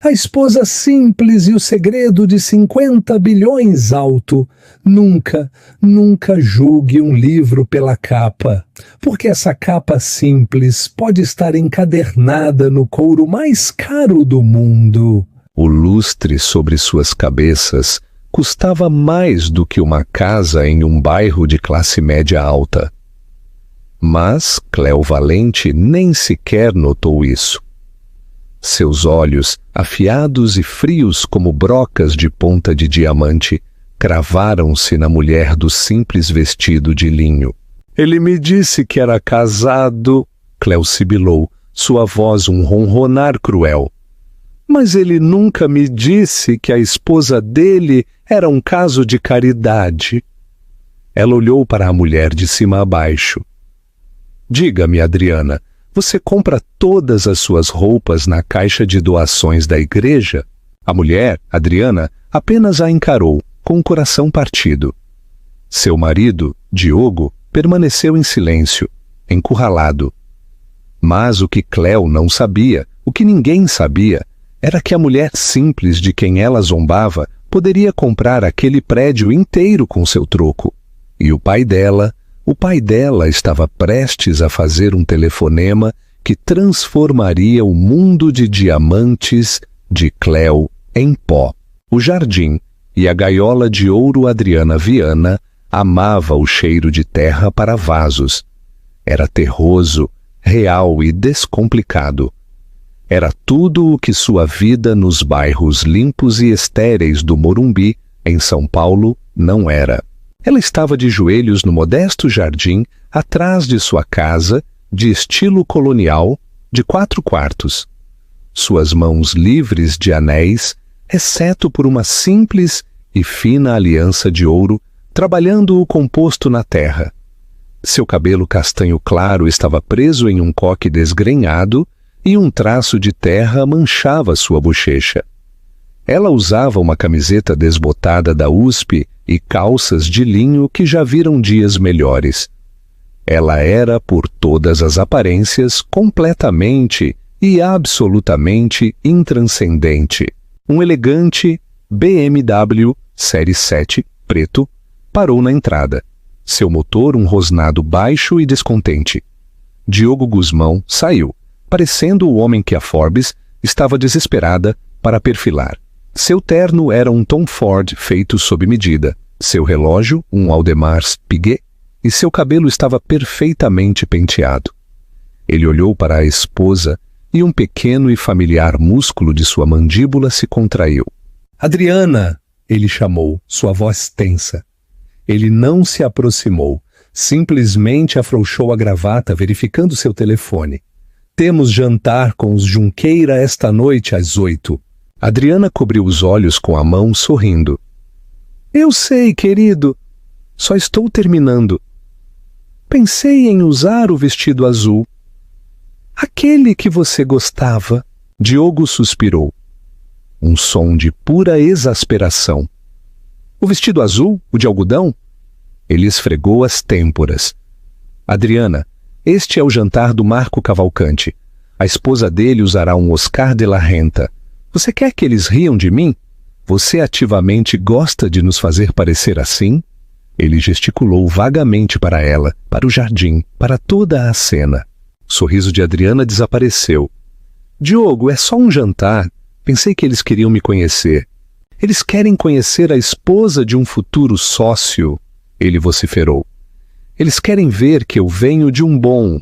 A esposa simples e o segredo de 50 bilhões alto. Nunca, nunca julgue um livro pela capa, porque essa capa simples pode estar encadernada no couro mais caro do mundo. O lustre sobre suas cabeças custava mais do que uma casa em um bairro de classe média alta. Mas Cleo Valente nem sequer notou isso. Seus olhos, afiados e frios como brocas de ponta de diamante, cravaram-se na mulher do simples vestido de linho. Ele me disse que era casado, Cleo sibilou, sua voz um ronronar cruel. Mas ele nunca me disse que a esposa dele era um caso de caridade. Ela olhou para a mulher de cima a baixo. Diga-me, Adriana, você compra todas as suas roupas na caixa de doações da igreja? A mulher, Adriana, apenas a encarou, com o coração partido. Seu marido, Diogo, permaneceu em silêncio, encurralado. Mas o que Cleo não sabia, o que ninguém sabia, era que a mulher simples de quem ela zombava poderia comprar aquele prédio inteiro com seu troco. E o pai dela estava prestes a fazer um telefonema que transformaria o mundo de diamantes de Cleo em pó. O jardim e a gaiola de ouro Adriana Viana amava o cheiro de terra para vasos. Era terroso, real e descomplicado. Era tudo o que sua vida nos bairros limpos e estéreis do Morumbi, em São Paulo, não era. Ela estava de joelhos no modesto jardim, atrás de sua casa, de estilo colonial, de 4 quartos. Suas mãos livres de anéis, exceto por uma simples e fina aliança de ouro, trabalhando o composto na terra. Seu cabelo castanho claro estava preso em um coque desgrenhado e um traço de terra manchava sua bochecha. Ela usava uma camiseta desbotada da USP e calças de linho que já viram dias melhores. Ela era, por todas as aparências, completamente e absolutamente intranscendente. Um elegante BMW Série 7, preto, parou na entrada. Seu motor um rosnado baixo e descontente. Diogo Guzmão saiu, parecendo o homem que a Forbes estava desesperada para perfilar. Seu terno era um Tom Ford feito sob medida, seu relógio um Audemars Piguet, e seu cabelo estava perfeitamente penteado. Ele olhou para a esposa e um pequeno e familiar músculo de sua mandíbula se contraiu. "Adriana!" ele chamou, sua voz tensa. Ele não se aproximou, simplesmente afrouxou a gravata verificando seu telefone. "Temos jantar com os Junqueira esta noite às 8. Adriana cobriu os olhos com a mão, sorrindo. "Eu sei, querido. Só estou terminando. Pensei em usar o vestido azul. Aquele que você gostava." Diogo suspirou. Um som de pura exasperação. "O vestido azul? O de algodão?" Ele esfregou as têmporas. "Adriana, este é o jantar do Marco Cavalcante. A esposa dele usará um Oscar de la Renta. Você quer que eles riam de mim? Você ativamente gosta de nos fazer parecer assim?" Ele gesticulou vagamente para ela, para o jardim, para toda a cena. O sorriso de Adriana desapareceu. "Diogo, é só um jantar. Pensei que eles queriam me conhecer." "Eles querem conhecer a esposa de um futuro sócio," ele vociferou. "Eles querem ver que eu venho de um bom,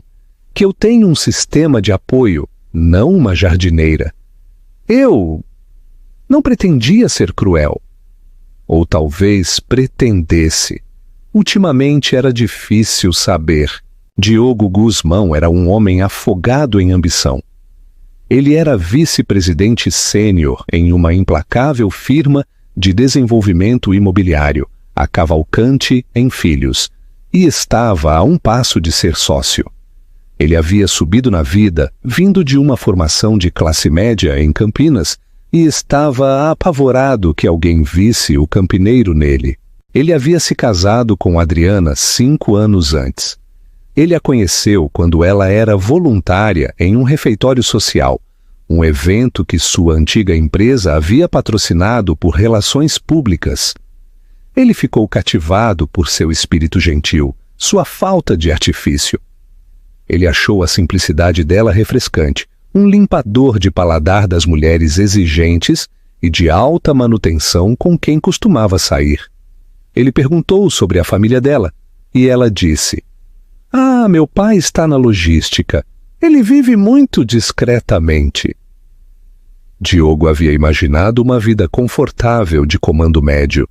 que eu tenho um sistema de apoio, não uma jardineira. Eu não pretendia ser cruel. Ou talvez pretendesse. Ultimamente era difícil saber. Diogo Guzmão era um homem afogado em ambição. Ele era vice-presidente sênior em uma implacável firma de desenvolvimento imobiliário, a Cavalcante em Filhos, e estava a um passo de ser sócio. Ele havia subido na vida, vindo de uma formação de classe média em Campinas, e estava apavorado que alguém visse o campineiro nele. Ele havia se casado com Adriana 5 anos antes. Ele a conheceu quando ela era voluntária em um refeitório social, um evento que sua antiga empresa havia patrocinado por relações públicas. Ele ficou cativado por seu espírito gentil, sua falta de artifício. Ele achou a simplicidade dela refrescante, um limpador de paladar das mulheres exigentes e de alta manutenção com quem costumava sair. Ele perguntou sobre a família dela, e ela disse: "Ah, meu pai está na logística. Ele vive muito discretamente." Diogo havia imaginado uma vida confortável de comando médio.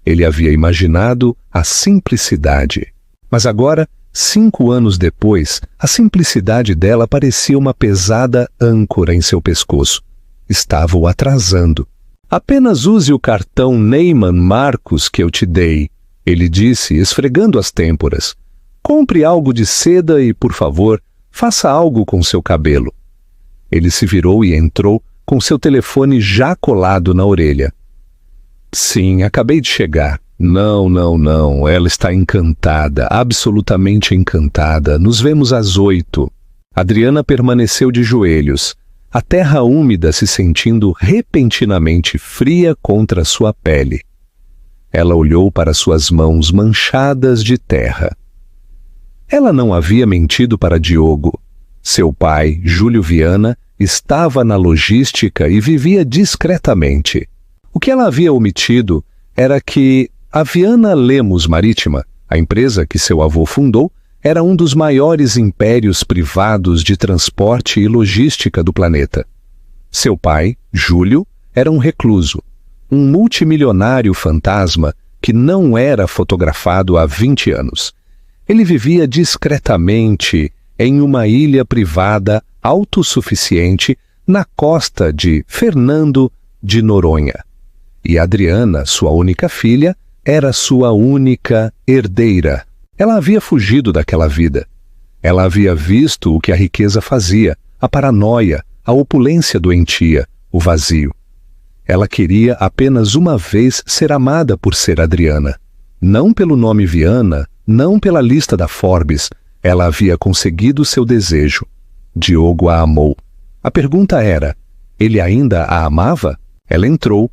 Ele havia imaginado a simplicidade. Mas agora, 5 anos depois, a simplicidade dela parecia uma pesada âncora em seu pescoço. Estava o atrasando. "Apenas use o cartão Neiman Marcus que eu te dei", ele disse, esfregando as têmporas. "Compre algo de seda e, por favor, faça algo com seu cabelo." Ele se virou e entrou, com seu telefone já colado na orelha. "Sim, acabei de chegar." Não, ela está encantada, absolutamente encantada. Nos vemos às 8. Adriana permaneceu de joelhos, a terra úmida se sentindo repentinamente fria contra sua pele. Ela olhou para suas mãos manchadas de terra. Ela não havia mentido para Diogo. Seu pai, Júlio Viana, estava na logística e vivia discretamente. O que ela havia omitido era que a Viana Lemos Marítima, a empresa que seu avô fundou, era um dos maiores impérios privados de transporte e logística do planeta. Seu pai, Júlio, era um recluso, um multimilionário fantasma que não era fotografado há 20 anos. Ele vivia discretamente em uma ilha privada autossuficiente na costa de Fernando de Noronha. E Adriana, sua única filha, era sua única herdeira. Ela havia fugido daquela vida. Ela havia visto o que a riqueza fazia, a paranoia, a opulência doentia, o vazio. Ela queria apenas uma vez ser amada por ser Adriana. Não pelo nome Viana, não pela lista da Forbes. Ela havia conseguido seu desejo. Diogo a amou. A pergunta era: ele ainda a amava? Ela entrou,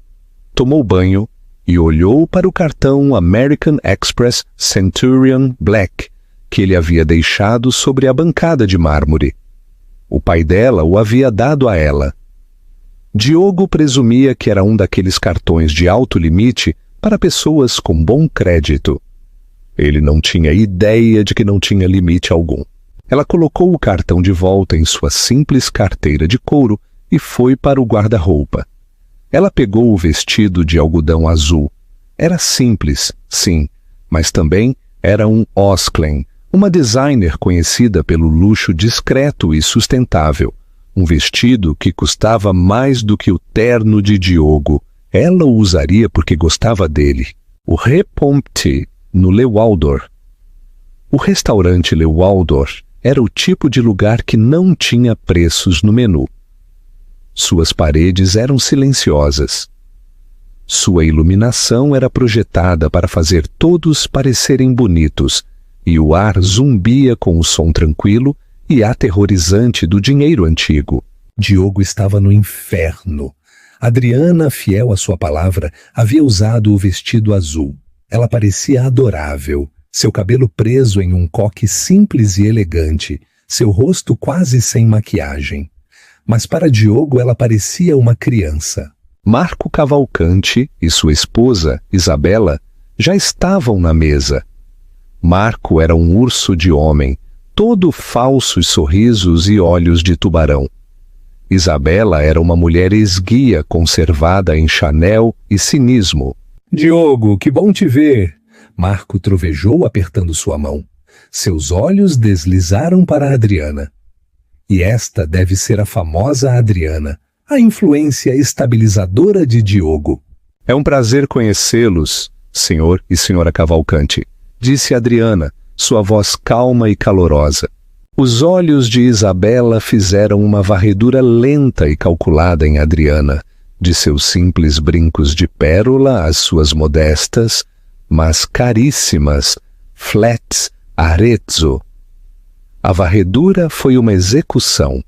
tomou banho e olhou para o cartão American Express Centurion Black que ele havia deixado sobre a bancada de mármore. O pai dela o havia dado a ela. Diogo presumia que era um daqueles cartões de alto limite para pessoas com bom crédito. Ele não tinha ideia de que não tinha limite algum. Ela colocou o cartão de volta em sua simples carteira de couro e foi para o guarda-roupa. Ela pegou o vestido de algodão azul. Era simples, sim, mas também era um Osklen, uma designer conhecida pelo luxo discreto e sustentável. Um vestido que custava mais do que o terno de Diogo. Ela o usaria porque gostava dele. O Repompte, no Le Waldor. O restaurante Le Waldor era o tipo de lugar que não tinha preços no menu. Suas paredes eram silenciosas. Sua iluminação era projetada para fazer todos parecerem bonitos, e o ar zumbia com o som tranquilo e aterrorizante do dinheiro antigo. Diogo estava no inferno. Adriana, fiel à sua palavra, havia usado o vestido azul. Ela parecia adorável, seu cabelo preso em um coque simples e elegante, seu rosto quase sem maquiagem. Mas para Diogo ela parecia uma criança. Marco Cavalcante e sua esposa, Isabela, já estavam na mesa. Marco era um urso de homem, todo falsos sorrisos e olhos de tubarão. Isabela era uma mulher esguia conservada em Chanel e cinismo. "Diogo, que bom te ver!" Marco trovejou apertando sua mão. Seus olhos deslizaram para Adriana. E esta deve ser a famosa Adriana, a influência estabilizadora de Diogo. "É um prazer conhecê-los, senhor e senhora Cavalcante", disse Adriana, sua voz calma e calorosa. Os olhos de Isabela fizeram uma varredura lenta e calculada em Adriana, de seus simples brincos de pérola às suas modestas, mas caríssimas, flats Arezzo. A varredura foi uma execução.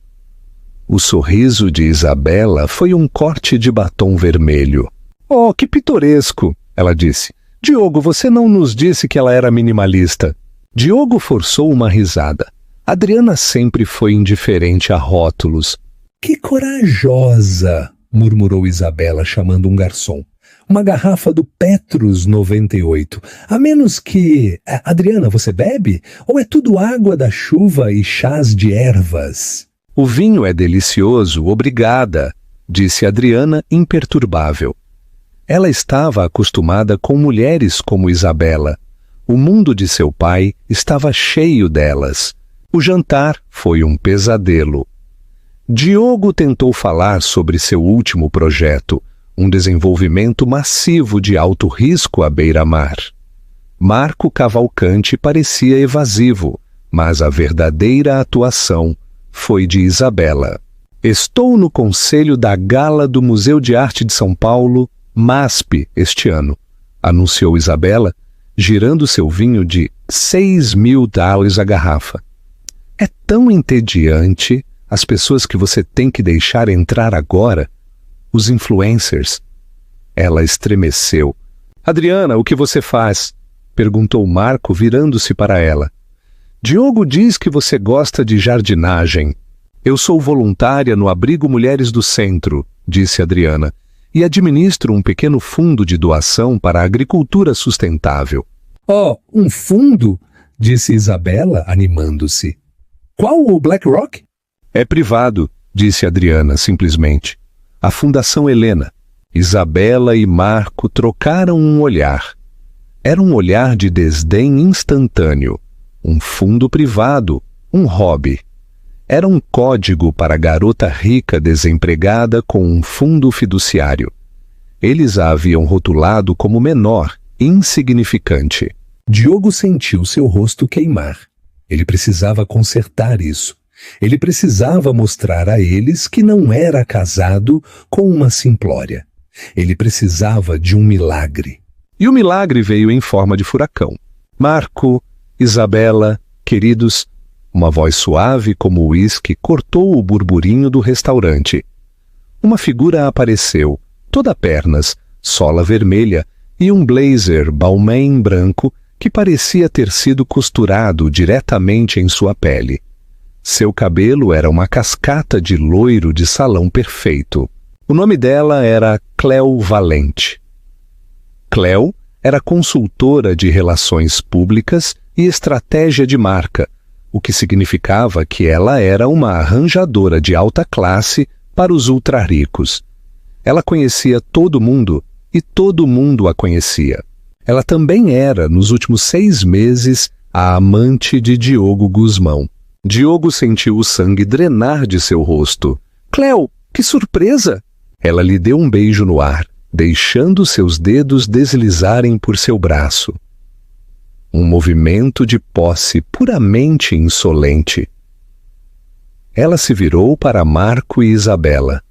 O sorriso de Isabela foi um corte de batom vermelho. Oh, que pitoresco, ela disse. Diogo, você não nos disse que ela era minimalista. Diogo forçou uma risada. Adriana sempre foi indiferente a rótulos. Que corajosa, murmurou Isabela, chamando um garçom. Uma garrafa do Petrus 98. A menos que... Adriana, você bebe? Ou é tudo água da chuva e chás de ervas? O vinho é delicioso, obrigada, disse Adriana, imperturbável. Ela estava acostumada com mulheres como Isabela. O mundo de seu pai estava cheio delas. O jantar foi um pesadelo. Diogo tentou falar sobre seu último projeto, um desenvolvimento massivo de alto risco à beira-mar. Marco Cavalcante parecia evasivo, mas a verdadeira atuação foi de Isabela. Estou no conselho da Gala do Museu de Arte de São Paulo, MASP, este ano, anunciou Isabela, girando seu vinho de $6.000 a garrafa. É tão entediante as pessoas que você tem que deixar entrar agora, os influencers. Ela estremeceu. Adriana, o que você faz? Perguntou Marco, virando-se para ela. Diogo diz que você gosta de jardinagem. Eu sou voluntária no Abrigo Mulheres do Centro, disse Adriana, e administro um pequeno fundo de doação para a agricultura sustentável. Oh, um fundo? Disse Isabela, animando-se. Qual o BlackRock? É privado, disse Adriana simplesmente. A Fundação Helena. Isabela e Marco trocaram um olhar. Era um olhar de desdém instantâneo. Um fundo privado, um hobby. Era um código para a garota rica desempregada com um fundo fiduciário. Eles a haviam rotulado como menor, insignificante. Diogo sentiu seu rosto queimar. Ele precisava consertar isso. Ele precisava mostrar a eles que não era casado com uma simplória. Ele precisava de um milagre. E o milagre veio em forma de furacão. Marco, Isabela, queridos, uma voz suave como o uísque cortou o burburinho do restaurante. Uma figura apareceu, toda pernas, sola vermelha e um blazer Balmain branco que parecia ter sido costurado diretamente em sua pele. Seu cabelo era uma cascata de loiro de salão perfeito. O nome dela era Cleo Valente. Cleo era consultora de relações públicas e estratégia de marca, o que significava que ela era uma arranjadora de alta classe para os ultra-ricos. Ela conhecia todo mundo e todo mundo a conhecia. Ela também era, nos últimos 6 meses, a amante de Diogo Guzmão. Diogo sentiu o sangue drenar de seu rosto. Cleo, que surpresa! Ela lhe deu um beijo no ar, deixando seus dedos deslizarem por seu braço. Um movimento de posse puramente insolente. Ela se virou para Marco e Isabela.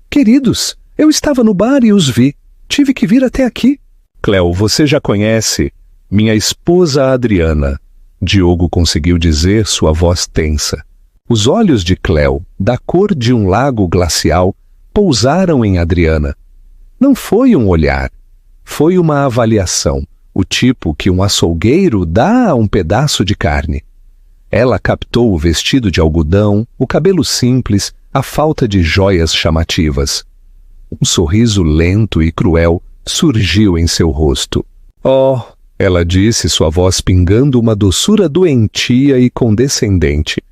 Queridos, eu estava no bar e os vi. Tive que vir até aqui. Cleo, você já conhece minha esposa Adriana. Diogo conseguiu dizer, sua voz tensa. Os olhos de Cleo, da cor de um lago glacial, pousaram em Adriana. Não foi um olhar, foi uma avaliação, o tipo que um açougueiro dá a um pedaço de carne. Ela captou o vestido de algodão, o cabelo simples, a falta de joias chamativas. Um sorriso lento e cruel surgiu em seu rosto. Oh, ela disse, sua voz pingando uma doçura doentia e condescendente.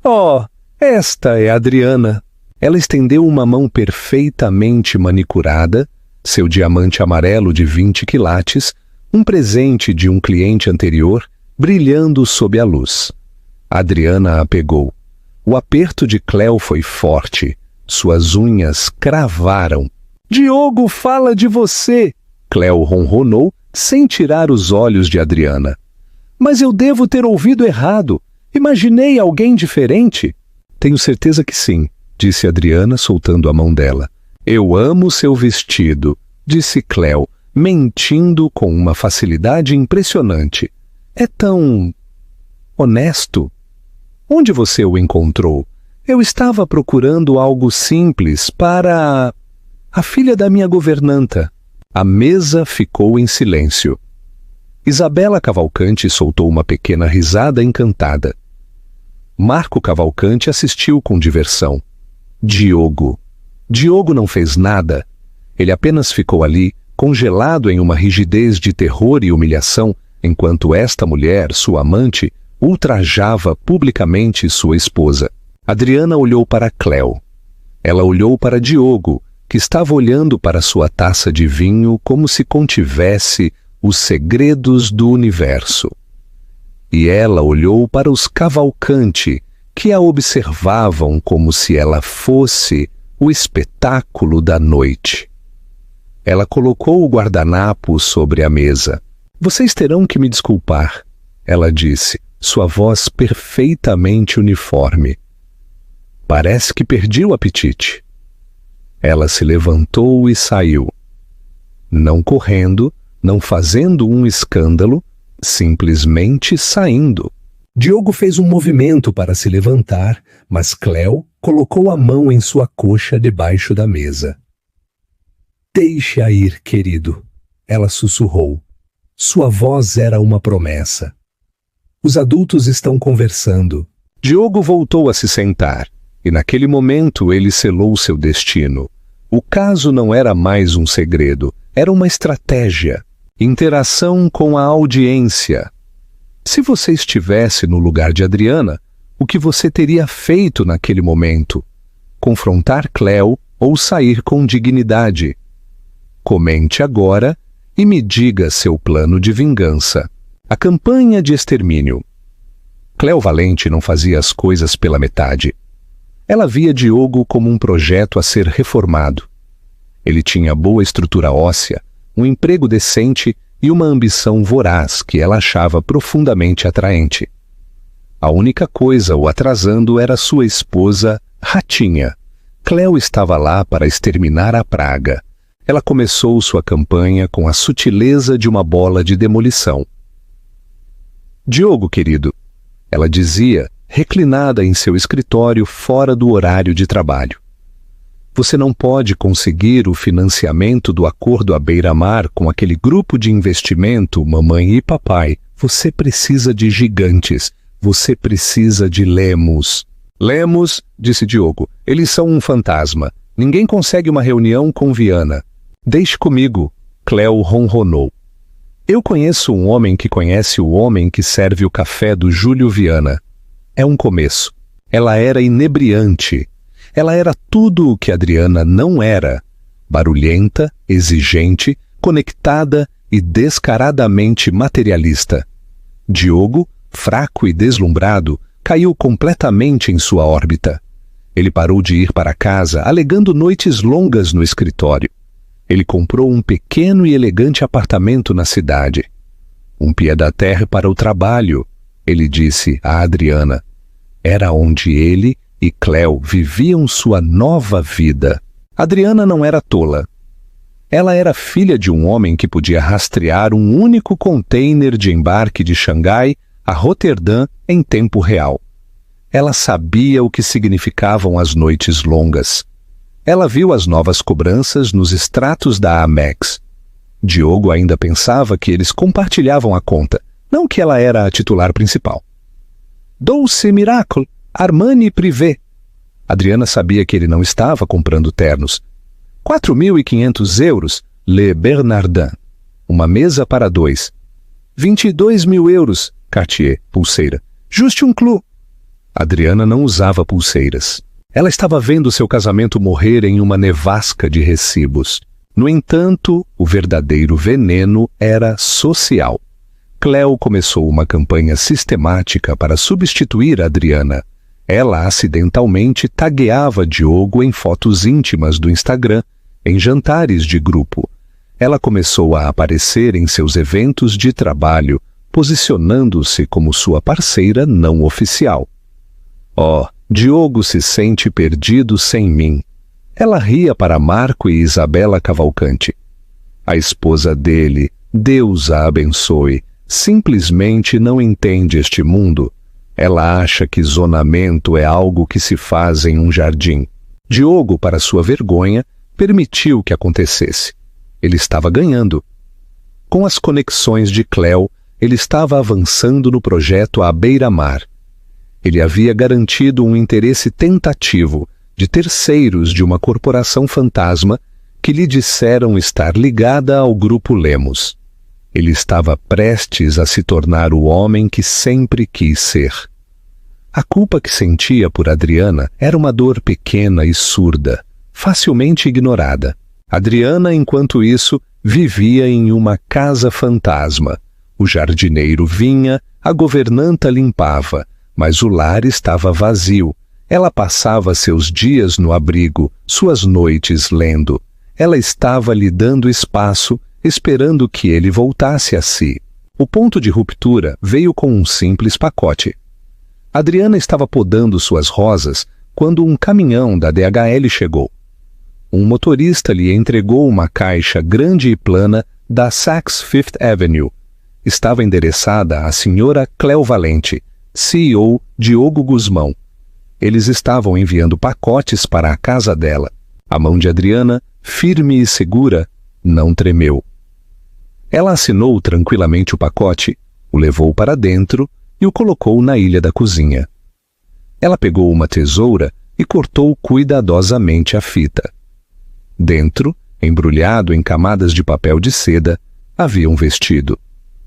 Oh, esta é Adriana. Ela estendeu uma mão perfeitamente manicurada, seu diamante amarelo de 20 quilates, um presente de um cliente anterior, brilhando sob a luz. Adriana a pegou. O aperto de Cleo foi forte. Suas unhas cravaram. Diogo fala de você! Cleo ronronou, sem tirar os olhos de Adriana. Mas eu devo ter ouvido errado. Imaginei alguém diferente. Tenho certeza que sim, disse Adriana, soltando a mão dela. Eu amo seu vestido, disse Cleo, mentindo com uma facilidade impressionante. É tão... honesto. Onde você o encontrou? Eu estava procurando algo simples para a filha da minha governanta. A mesa ficou em silêncio. Isabela Cavalcanti soltou uma pequena risada encantada. Marco Cavalcanti assistiu com diversão. Diogo não fez nada. Ele apenas ficou ali, congelado em uma rigidez de terror e humilhação, enquanto esta mulher, sua amante, ultrajava publicamente sua esposa. Adriana olhou para Cleo. Ela olhou para Diogo, que estava olhando para sua taça de vinho como se contivesse os segredos do universo. E ela olhou para os Cavalcanti, que a observavam como se ela fosse o espetáculo da noite. Ela colocou o guardanapo sobre a mesa. Vocês terão que me desculpar, ela disse, sua voz perfeitamente uniforme. Parece que perdi o apetite. Ela se levantou e saiu. Não correndo, não fazendo um escândalo, simplesmente saindo. Diogo fez um movimento para se levantar, mas Cleo colocou a mão em sua coxa debaixo da mesa. Deixe-a ir, querido, ela sussurrou. Sua voz era uma promessa. Os adultos estão conversando. Diogo voltou a se sentar, e naquele momento ele selou seu destino. O caso não era mais um segredo, era uma estratégia. Interação com a audiência. Se você estivesse no lugar de Adriana, o que você teria feito naquele momento? Confrontar Cleo ou sair com dignidade? Comente agora e me diga seu plano de vingança. A campanha de extermínio. Cleo Valente não fazia as coisas pela metade. Ela via Diogo como um projeto a ser reformado. Ele tinha boa estrutura óssea, um emprego decente e uma ambição voraz que ela achava profundamente atraente. A única coisa o atrasando era sua esposa, Ratinha. Cleo estava lá para exterminar a praga. Ela começou sua campanha com a sutileza de uma bola de demolição. Diogo, querido, ela dizia, reclinada em seu escritório fora do horário de trabalho. Você não pode conseguir o financiamento do acordo à beira-mar com aquele grupo de investimento, mamãe e papai. Você precisa de gigantes. Você precisa de Lemos. Lemos, disse Diogo, eles são um fantasma. Ninguém consegue uma reunião com Viana. Deixe comigo, Cleo ronronou. Eu conheço um homem que conhece o homem que serve o café do Júlio Viana. É um começo. Ela era inebriante. Ela era tudo o que Adriana não era. Barulhenta, exigente, conectada e descaradamente materialista. Diogo, fraco e deslumbrado, caiu completamente em sua órbita. Ele parou de ir para casa, alegando noites longas no escritório. Ele comprou um pequeno e elegante apartamento na cidade. Um pied-à-terre para o trabalho, ele disse a Adriana. Era onde ele e Cleo viviam sua nova vida. Adriana não era tola. Ela era filha de um homem que podia rastrear um único container de embarque de Xangai a Roterdã em tempo real. Ela sabia o que significavam as noites longas. Ela viu as novas cobranças nos extratos da Amex. Diogo ainda pensava que eles compartilhavam a conta, não que ela era a titular principal. Dolce Miracle, Armani Privé. Adriana sabia que ele não estava comprando ternos. 4.500 euros, Le Bernardin. Uma mesa para 2. 22.000 euros, Cartier, pulseira. Juste un clou. Adriana não usava pulseiras. Ela estava vendo seu casamento morrer em uma nevasca de recibos. No entanto, o verdadeiro veneno era social. Cleo começou uma campanha sistemática para substituir Adriana. Ela acidentalmente tagueava Diogo em fotos íntimas do Instagram, em jantares de grupo. Ela começou a aparecer em seus eventos de trabalho, posicionando-se como sua parceira não oficial. Oh, Diogo se sente perdido sem mim. Ela ria para Marco e Isabela Cavalcanti. A esposa dele, Deus a abençoe, simplesmente não entende este mundo. Ela acha que zonamento é algo que se faz em um jardim. Diogo, para sua vergonha, permitiu que acontecesse. Ele estava ganhando. Com as conexões de Cleo, ele estava avançando no projeto à beira-mar. Ele havia garantido um interesse tentativo de terceiros de uma corporação fantasma que lhe disseram estar ligada ao Grupo Lemos. Ele estava prestes a se tornar o homem que sempre quis ser. A culpa que sentia por Adriana era uma dor pequena e surda, facilmente ignorada. Adriana, enquanto isso, vivia em uma casa fantasma. O jardineiro vinha, a governanta limpava, mas o lar estava vazio. Ela passava seus dias no abrigo, suas noites lendo. Ela estava lhe dando espaço, esperando que ele voltasse a si. O ponto de ruptura veio com um simples pacote. Adriana estava podando suas rosas quando um caminhão da DHL chegou. Um motorista lhe entregou uma caixa grande e plana da Saks Fifth Avenue. Estava endereçada à senhora Cleo Valente, CEO Diogo Guzmão. Eles estavam enviando pacotes para a casa dela. A mão de Adriana, firme e segura, não tremeu. Ela assinou tranquilamente o pacote, o levou para dentro e o colocou na ilha da cozinha. Ela pegou uma tesoura e cortou cuidadosamente a fita. Dentro, embrulhado em camadas de papel de seda, havia um vestido.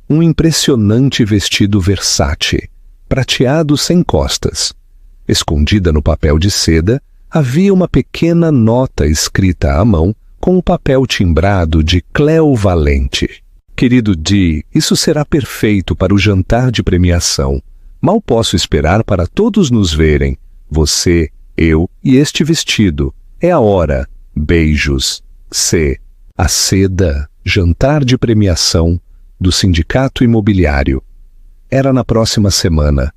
Um impressionante vestido Versace, prateado sem costas. Escondida no papel de seda, havia uma pequena nota escrita à mão com o papel timbrado de Cleo Valente. Querido Di, isso será perfeito para o jantar de premiação. Mal posso esperar para todos nos verem. Você, eu e este vestido. É a hora. Beijos. C. A seda, jantar de premiação do Sindicato Imobiliário. Era na próxima semana.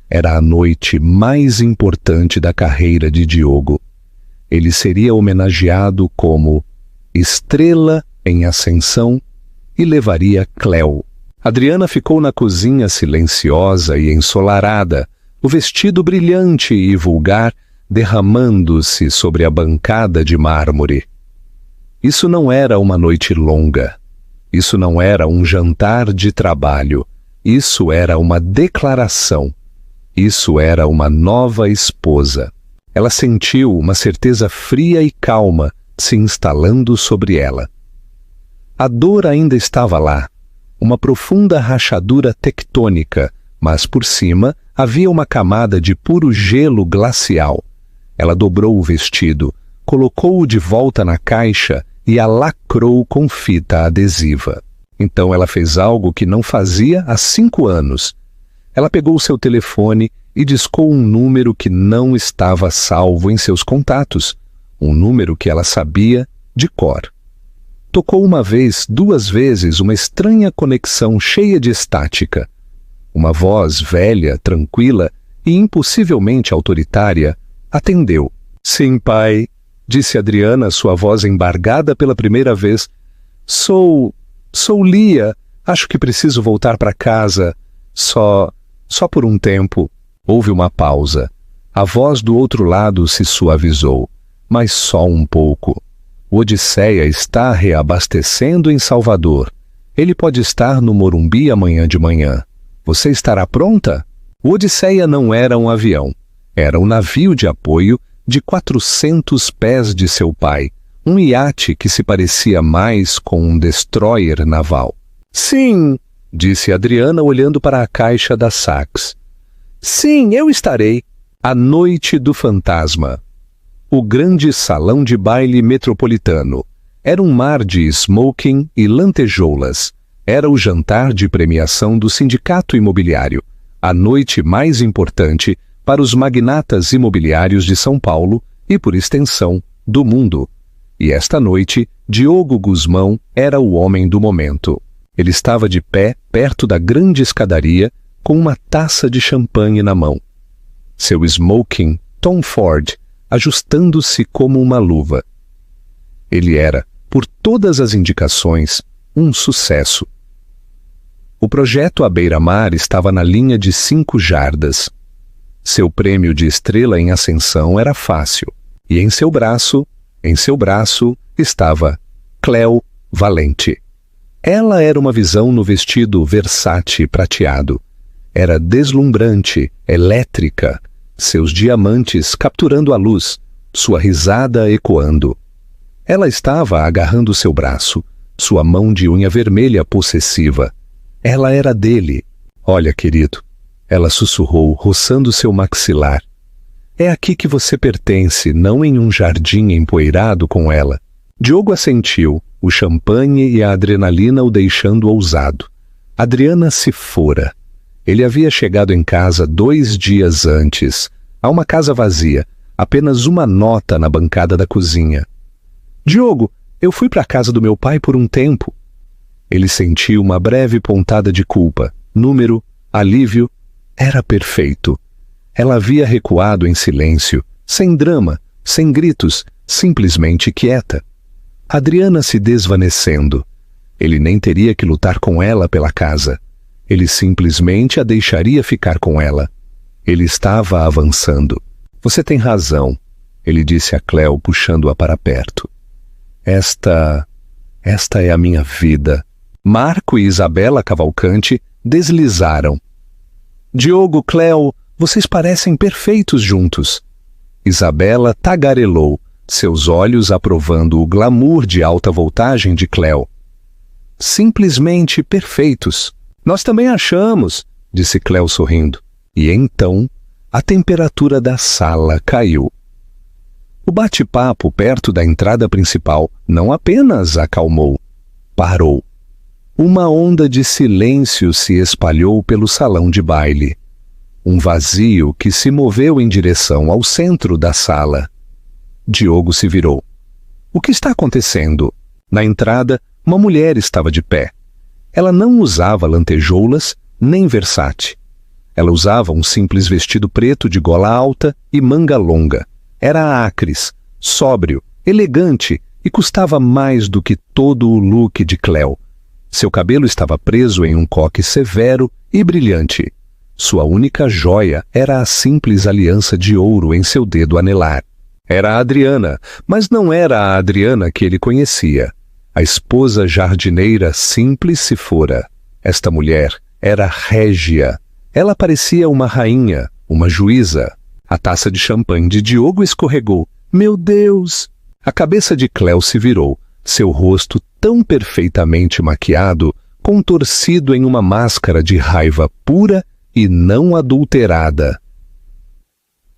Era a noite mais importante da carreira de Diogo. Ele seria homenageado como estrela em ascensão e levaria Cleo. Adriana ficou na cozinha silenciosa e ensolarada, o vestido brilhante e vulgar derramando-se sobre a bancada de mármore. Isso não era uma noite longa. Isso não era um jantar de trabalho. Isso era uma declaração. Isso era uma nova esposa. Ela sentiu uma certeza fria e calma se instalando sobre ela. A dor ainda estava lá, uma profunda rachadura tectônica, mas por cima havia uma camada de puro gelo glacial. Ela dobrou o vestido, colocou-o de volta na caixa e a lacrou com fita adesiva. Então ela fez algo que não fazia há 5 anos. Ela pegou seu telefone e discou um número que não estava salvo em seus contatos, um número que ela sabia de cor. Tocou uma vez, 2 vezes, uma estranha conexão cheia de estática. Uma voz velha, tranquila e impossivelmente autoritária atendeu. Sim, pai, disse Adriana, sua voz embargada pela primeira vez. Sou Lia. Acho que preciso voltar para casa. Só por um tempo. Houve uma pausa. A voz do outro lado se suavizou, mas só um pouco. O Odisseia está reabastecendo em Salvador. Ele pode estar no Morumbi amanhã de manhã. Você estará pronta? O Odisseia não era um avião. Era um navio de apoio de 400 pés de seu pai, um iate que se parecia mais com um destroyer naval. Sim, disse Adriana olhando para a caixa da Saks. Sim, eu estarei. A noite do fantasma. O grande salão de baile metropolitano. Era um mar de smoking e lantejoulas. Era o jantar de premiação do Sindicato Imobiliário, a noite mais importante para os magnatas imobiliários de São Paulo e, por extensão, do mundo. E esta noite, Diogo Guzmão era o homem do momento. Ele estava de pé perto da grande escadaria com uma taça de champanhe na mão. Seu smoking, Tom Ford, ajustando-se como uma luva. Ele era, por todas as indicações, um sucesso. O projeto à beira-mar estava na linha de 5 jardas. Seu prêmio de estrela em ascensão era fácil, e em seu braço, estava Cleo Valente. Ela era uma visão no vestido Versace prateado. Era deslumbrante, elétrica, seus diamantes capturando a luz, sua risada ecoando. Ela estava agarrando seu braço, sua mão de unha vermelha possessiva. Ela era dele. Olha, querido, ela sussurrou, roçando seu maxilar. É aqui que você pertence, não em um jardim empoeirado com ela. Diogo assentiu, o champanhe e a adrenalina o deixando ousado. Adriana se fora. Ele havia chegado em casa 2 dias antes, a uma casa vazia, apenas uma nota na bancada da cozinha. Diogo, eu fui para a casa do meu pai por um tempo. Ele sentiu uma breve pontada de culpa. Número, alívio, era perfeito. Ela havia recuado em silêncio, sem drama, sem gritos, simplesmente quieta. Adriana se desvanecendo. Ele nem teria que lutar com ela pela casa. Ele simplesmente a deixaria ficar com ela. Ele estava avançando. Você tem razão, ele disse a Cleo, puxando-a para perto. Esta é a minha vida. Marco e Isabela Cavalcante deslizaram. Diogo, Cleo, vocês parecem perfeitos juntos. Isabela tagarelou, seus olhos aprovando o glamour de alta voltagem de Cleo. Simplesmente perfeitos. Nós também achamos, disse Cleo sorrindo. E então, a temperatura da sala caiu. O bate-papo perto da entrada principal não apenas acalmou, parou. Uma onda de silêncio se espalhou pelo salão de baile. Um vazio que se moveu em direção ao centro da sala. Diogo se virou. O que está acontecendo? Na entrada, uma mulher estava de pé. Ela não usava lantejoulas nem Versace. Ela usava um simples vestido preto de gola alta e manga longa. Era acres, sóbrio, elegante e custava mais do que todo o look de Cleo. Seu cabelo estava preso em um coque severo e brilhante. Sua única joia era a simples aliança de ouro em seu dedo anelar. Era a Adriana, mas não era a Adriana que ele conhecia. A esposa jardineira simples se fora. Esta mulher era régia. Ela parecia uma rainha, uma juíza. A taça de champanhe de Diogo escorregou. Meu Deus! A cabeça de Cleo se virou, seu rosto tão perfeitamente maquiado, contorcido em uma máscara de raiva pura e não adulterada.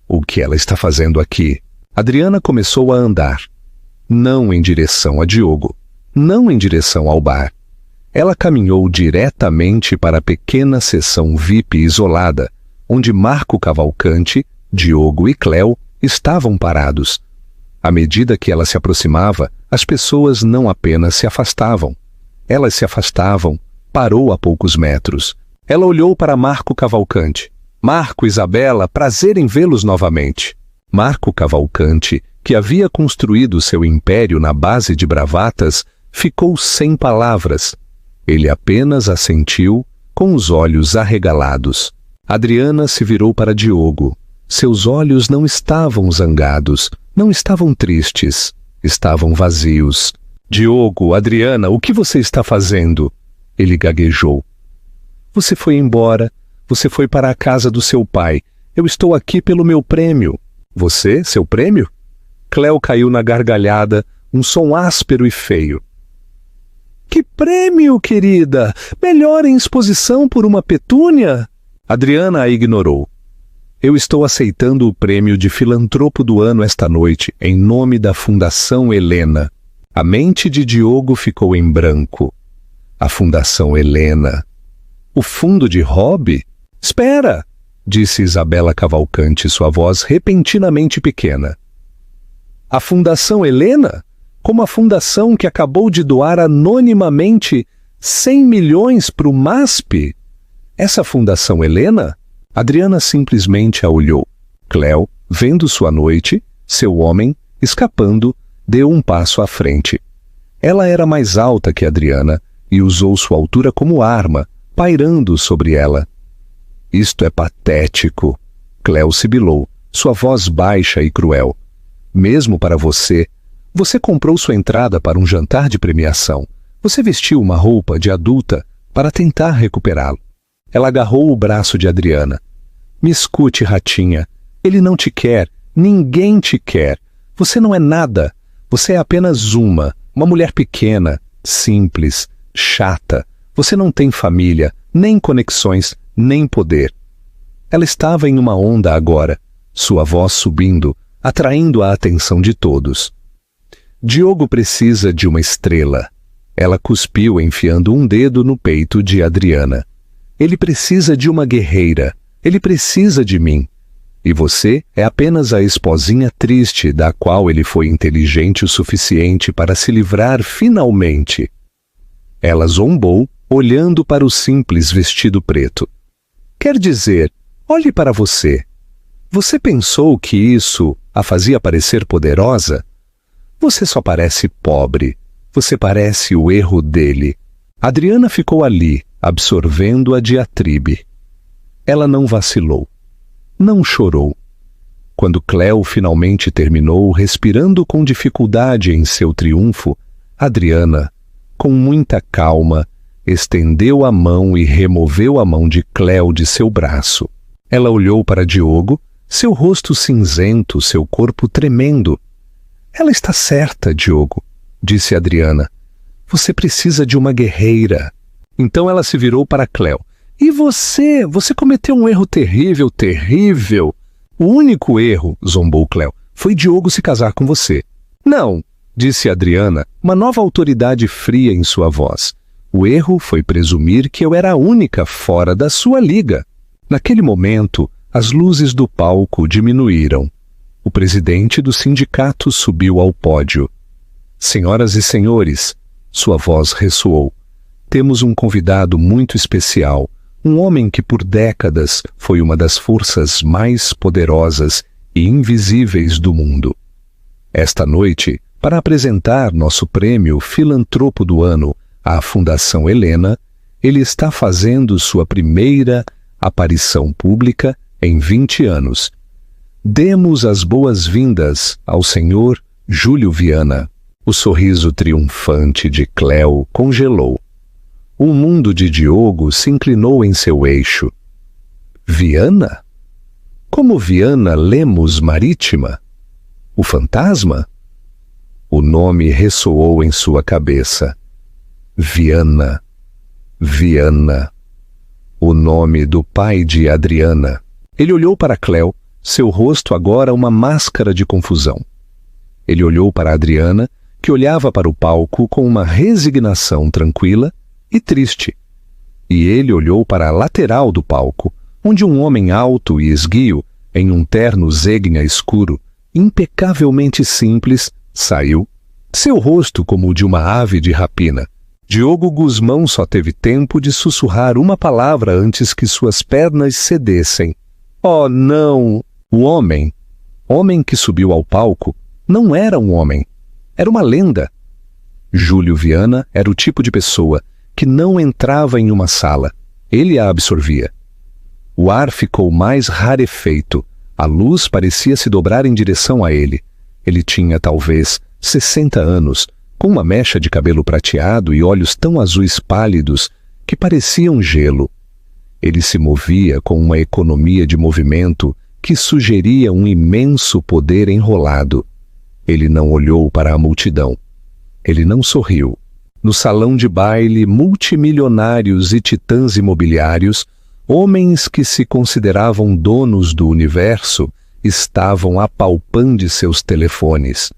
O que ela está fazendo aqui? Adriana começou a andar. Não em direção a Diogo, não em direção ao bar. Ela caminhou diretamente para a pequena seção VIP isolada, onde Marco Cavalcante, Diogo e Cleo estavam parados. À medida que ela se aproximava, as pessoas não apenas se afastavam. Elas se afastavam, parou a poucos metros. Ela olhou para Marco Cavalcante. Marco, Isabela, prazer em vê-los novamente. Marco Cavalcante, que havia construído seu império na base de bravatas, ficou sem palavras. Ele apenas assentiu, com os olhos arregalados. Adriana se virou para Diogo. Seus olhos não estavam zangados, não estavam tristes, estavam vazios. Diogo, Adriana, o que você está fazendo? Ele gaguejou. Você foi embora, você foi para a casa do seu pai. Eu estou aqui pelo meu prêmio. Você, seu prêmio? Cleo caiu na gargalhada, um som áspero e feio. Que prêmio, querida? Melhor em exposição por uma petúnia? Adriana a ignorou. Eu estou aceitando o prêmio de filantropo do ano esta noite, em nome da Fundação Helena. A mente de Diogo ficou em branco. A Fundação Helena. O fundo de hobby? Espera, disse Isabela Cavalcante, sua voz repentinamente pequena. A Fundação Helena? Como a fundação que acabou de doar anonimamente 100 milhões para o MASP? Essa Fundação Helena? Adriana simplesmente a olhou. Cleo, vendo sua noite, seu homem, escapando, deu um passo à frente. Ela era mais alta que Adriana e usou sua altura como arma, pairando sobre ela. Isto é patético. Cleo sibilou, sua voz baixa e cruel. Mesmo para você, você comprou sua entrada para um jantar de premiação. Você vestiu uma roupa de adulta para tentar recuperá-lo. Ela agarrou o braço de Adriana. Me escute, ratinha. Ele não te quer. Ninguém te quer. Você não é nada. Você é apenas uma mulher pequena, simples, chata. Você não tem família, nem conexões, nem poder. Ela estava em uma onda agora, sua voz subindo, atraindo a atenção de todos. Diogo precisa de uma estrela. Ela cuspiu, enfiando um dedo no peito de Adriana. Ele precisa de uma guerreira. Ele precisa de mim. E você é apenas a esposinha triste da qual ele foi inteligente o suficiente para se livrar finalmente. Ela zombou, olhando para o simples vestido preto. Quer dizer, olhe para você. Você pensou que isso a fazia parecer poderosa? Você só parece pobre. Você parece o erro dele. Adriana ficou ali, absorvendo a diatribe. Ela não vacilou. Não chorou. Quando Cleo finalmente terminou, respirando com dificuldade em seu triunfo, Adriana, com muita calma, estendeu a mão e removeu a mão de Cleo de seu braço. Ela olhou para Diogo, seu rosto cinzento, seu corpo tremendo. Ela está certa, Diogo, disse Adriana. Você precisa de uma guerreira. Então ela se virou para Cleo. E você cometeu um erro terrível, terrível. O único erro, zombou Cleo, foi Diogo se casar com você. Não, disse Adriana, uma nova autoridade fria em sua voz. O erro foi presumir que eu era a única fora da sua liga. Naquele momento, as luzes do palco diminuíram. O presidente do sindicato subiu ao pódio. Senhoras e senhores, sua voz ressoou. Temos um convidado muito especial, um homem que por décadas foi uma das forças mais poderosas e invisíveis do mundo. Esta noite, para apresentar nosso prêmio Filantropo do Ano à Fundação Helena, ele está fazendo sua primeira aparição pública em 20 anos. Demos as boas-vindas ao senhor Júlio Viana. O sorriso triunfante de Cleo congelou. O mundo de Diogo se inclinou em seu eixo. Viana? Como Viana Lemos Marítima? O fantasma? O nome ressoou em sua cabeça. Viana. Viana. O nome do pai de Adriana. Ele olhou para Cleo, seu rosto agora uma máscara de confusão. Ele olhou para Adriana, que olhava para o palco com uma resignação tranquila e triste. E ele olhou para a lateral do palco, onde um homem alto e esguio, em um terno zegna escuro, impecavelmente simples, saiu, seu rosto como o de uma ave de rapina. Diogo Guzmão só teve tempo de sussurrar uma palavra antes que suas pernas cedessem. Oh, não! O homem que subiu ao palco, não era um homem. Era uma lenda. Júlio Viana era o tipo de pessoa que não entrava em uma sala. Ele a absorvia. O ar ficou mais rarefeito. A luz parecia se dobrar em direção a ele. Ele tinha talvez 60 anos, com uma mecha de cabelo prateado e olhos tão azuis pálidos que pareciam gelo. Ele se movia com uma economia de movimento que sugeria um imenso poder enrolado. Ele não olhou para a multidão. Ele não sorriu. No salão de baile, multimilionários e titãs imobiliários, homens que se consideravam donos do universo, estavam apalpando seus telefones.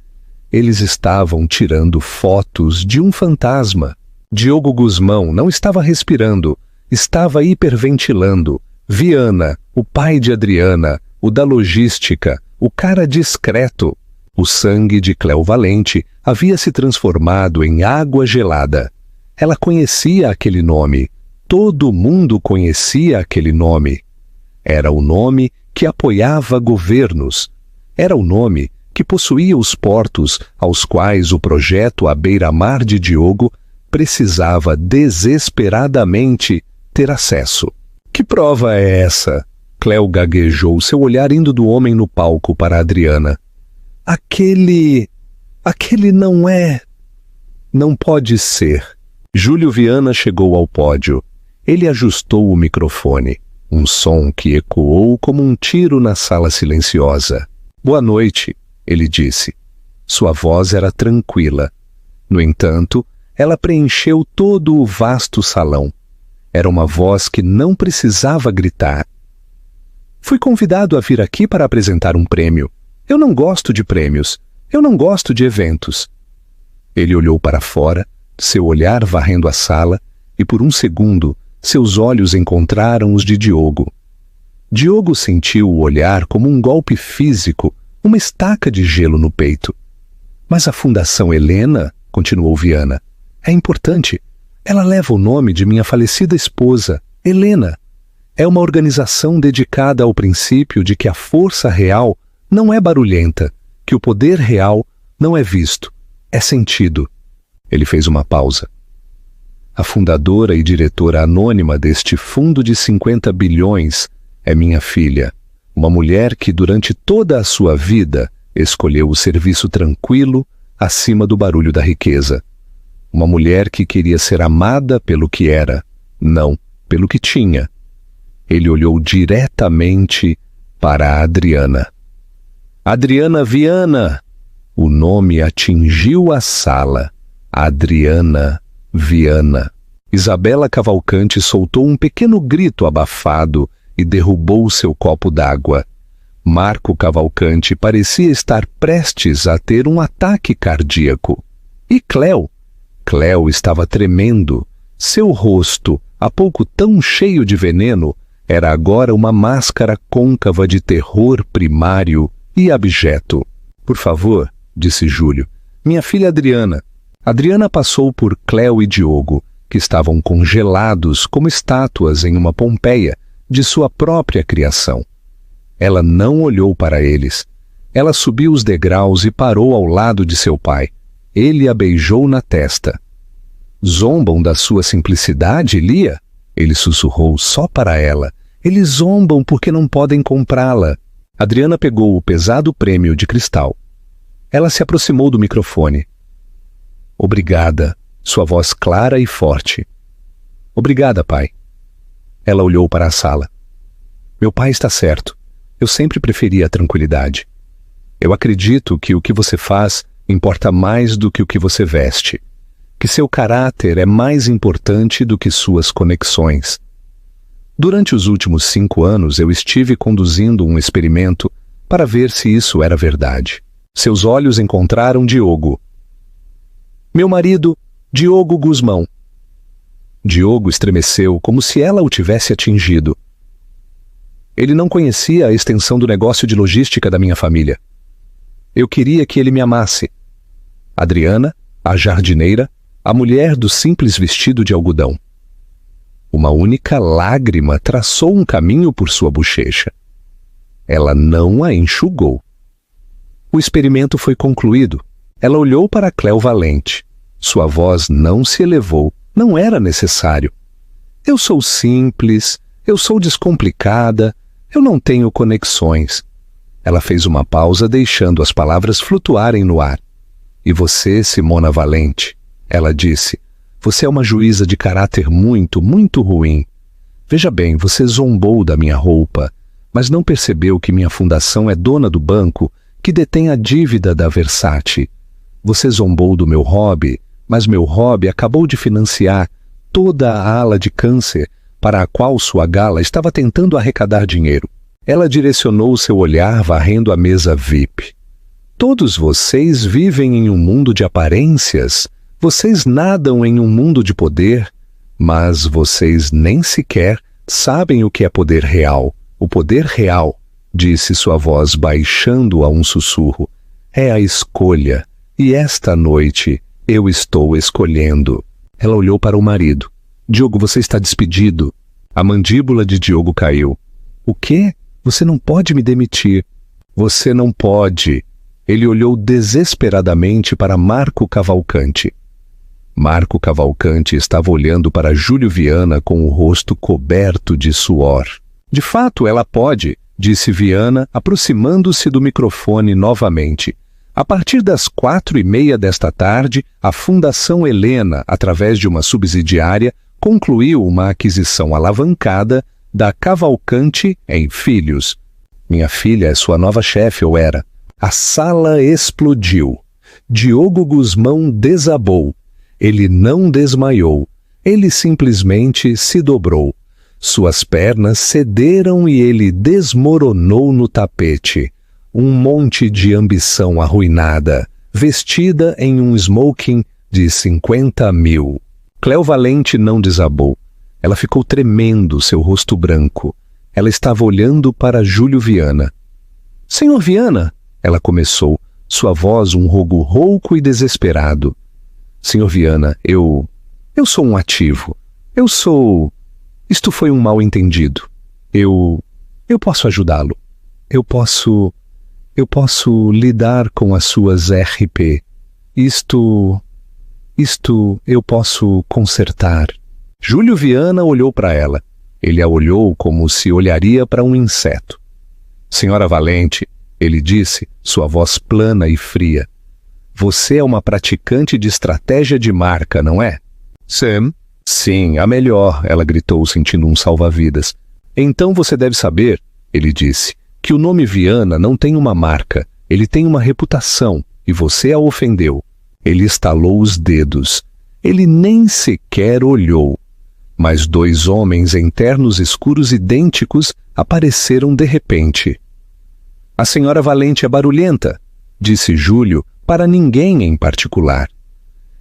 Eles estavam tirando fotos de um fantasma. Diogo Guzmão não estava respirando, estava hiperventilando. Viana, o pai de Adriana, o da logística, o cara discreto. O sangue de Cleo Valente havia se transformado em água gelada. Ela conhecia aquele nome. Todo mundo conhecia aquele nome. Era o nome que apoiava governos. Era o nome que possuía os portos aos quais o projeto à beira-mar de Diogo precisava desesperadamente ter acesso. Que prova é essa? Cleo gaguejou, seu olhar indo do homem no palco para Adriana. Aquele não é... Não pode ser. Júlio Viana chegou ao pódio. Ele ajustou o microfone. Um som que ecoou como um tiro na sala silenciosa. Boa noite, ele disse. Sua voz era tranquila. No entanto, ela preencheu todo o vasto salão. Era uma voz que não precisava gritar. Fui convidado a vir aqui para apresentar um prêmio. Eu não gosto de prêmios. Eu não gosto de eventos. Ele olhou para fora, seu olhar varrendo a sala, e por um segundo, seus olhos encontraram os de Diogo. Diogo sentiu o olhar como um golpe físico, uma estaca de gelo no peito. Mas a Fundação Helena, continuou Viana, é importante. Ela leva o nome de minha falecida esposa, Helena. É uma organização dedicada ao princípio de que a força real não é barulhenta, que o poder real não é visto, é sentido. Ele fez uma pausa. A fundadora e diretora anônima deste fundo de 50 bilhões é minha filha, uma mulher que durante toda a sua vida escolheu o serviço tranquilo acima do barulho da riqueza. Uma mulher que queria ser amada pelo que era, não pelo que tinha. Ele olhou diretamente para a Adriana. Adriana Viana! O nome atingiu a sala. Adriana Viana. Isabela Cavalcante soltou um pequeno grito abafado e derrubou seu copo d'água. Marco Cavalcante parecia estar prestes a ter um ataque cardíaco. E Cleo? Cleo estava tremendo. Seu rosto, há pouco tão cheio de veneno, era agora uma máscara côncava de terror primário e abjeto. Por favor, disse Júlio, minha filha Adriana. Adriana passou por Cleo e Diogo, que estavam congelados como estátuas em uma Pompeia de sua própria criação. Ela não olhou para eles. Ela subiu os degraus e parou ao lado de seu pai. Ele a beijou na testa. Zombam da sua simplicidade, Lia? Ele sussurrou só para ela. Eles zombam porque não podem comprá-la. Adriana pegou o pesado prêmio de cristal. Ela se aproximou do microfone. Obrigada, sua voz clara e forte. Obrigada, pai. Ela olhou para a sala. Meu pai está certo. Eu sempre preferi a tranquilidade. Eu acredito que o que você faz importa mais do que o que você veste. Que seu caráter é mais importante do que suas conexões. Durante os últimos 5 anos eu estive conduzindo um experimento para ver se isso era verdade. Seus olhos encontraram Diogo. Meu marido, Diogo Guzmão. Diogo estremeceu como se ela o tivesse atingido. Ele não conhecia a extensão do negócio de logística da minha família. Eu queria que ele me amasse. Adriana, a jardineira, a mulher do simples vestido de algodão. Uma única lágrima traçou um caminho por sua bochecha. Ela não a enxugou. O experimento foi concluído. Ela olhou para Cleo Valente. Sua voz não se elevou. Não era necessário. Eu sou simples, eu sou descomplicada, eu não tenho conexões. Ela fez uma pausa, deixando as palavras flutuarem no ar. E você, Simona Valente, ela disse, você é uma juíza de caráter muito, muito ruim. Veja bem, você zombou da minha roupa, mas não percebeu que minha fundação é dona do banco que detém a dívida da Versace. Você zombou do meu hobby, mas meu hobby acabou de financiar toda a ala de câncer para a qual sua gala estava tentando arrecadar dinheiro. Ela direcionou seu olhar varrendo a mesa VIP. Todos vocês vivem em um mundo de aparências, vocês nadam em um mundo de poder, mas vocês nem sequer sabem o que é poder real. O poder real, disse sua voz baixando a um sussurro, é a escolha, e esta noite eu estou escolhendo. Ela olhou para o marido. Diogo, você está despedido. A mandíbula de Diogo caiu. O quê? Você não pode me demitir. Você não pode. Ele olhou desesperadamente para Marco Cavalcante. Marco Cavalcante estava olhando para Júlio Viana com o rosto coberto de suor. De fato, ela pode, disse Viana, aproximando-se do microfone novamente. A partir das 4:30 desta tarde, a Fundação Helena, através de uma subsidiária, concluiu uma aquisição alavancada da Cavalcante em Filhos. Minha filha é sua nova chefe, ou era. A sala explodiu. Diogo Guzmão desabou. Ele não desmaiou. Ele simplesmente se dobrou. Suas pernas cederam e ele desmoronou no tapete. Um monte de ambição arruinada, vestida em um smoking de 50 mil. Cleo Valente não desabou. Ela ficou tremendo, seu rosto branco. Ela estava olhando para Júlio Viana. Senhor Viana, ela começou, sua voz um rogo rouco e desesperado. Senhor Viana, eu sou um ativo. Isto foi um mal-entendido. Eu posso ajudá-lo. Eu posso lidar com as suas RP. Isto eu posso consertar. Júlio Viana olhou para ela. Ele a olhou como se olharia para um inseto. Senhora Valente, ele disse, sua voz plana e fria. Você é uma praticante de estratégia de marca, não é? Sam? Sim, a melhor, ela gritou, sentindo um salva-vidas. Então você deve saber, ele disse, que o nome Viana não tem uma marca, ele tem uma reputação, e você a ofendeu. Ele estalou os dedos. Ele nem sequer olhou. Mas 2 homens em ternos escuros idênticos apareceram de repente. A senhora Valente é barulhenta, disse Júlio, para ninguém em particular.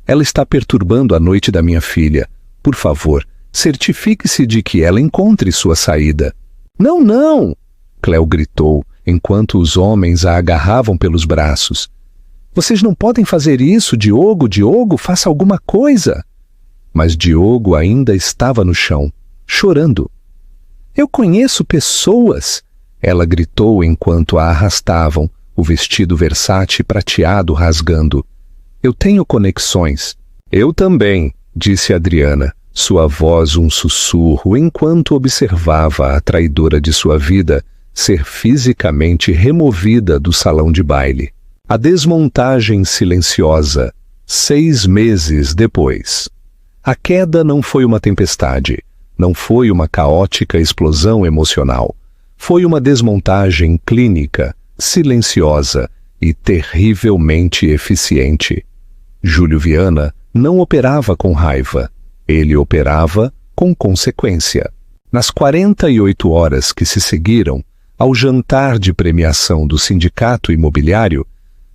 Ela está perturbando a noite da minha filha. Por favor, certifique-se de que ela encontre sua saída. Não, não! Cleo gritou, enquanto os homens a agarravam pelos braços. Vocês não podem fazer isso, Diogo, faça alguma coisa! Mas Diogo ainda estava no chão, chorando. Eu conheço pessoas! Ela gritou enquanto a arrastavam, o vestido versátil prateado rasgando. Eu tenho conexões. Eu também, disse Adriana, sua voz um sussurro enquanto observava a traidora de sua vida ser fisicamente removida do salão de baile. A desmontagem silenciosa, 6 meses depois. A queda não foi uma tempestade, não foi uma caótica explosão emocional. Foi uma desmontagem clínica, silenciosa e terrivelmente eficiente. Júlio Viana não operava com raiva, ele operava com consequência. Nas 48 horas que se seguiram ao jantar de premiação do sindicato imobiliário,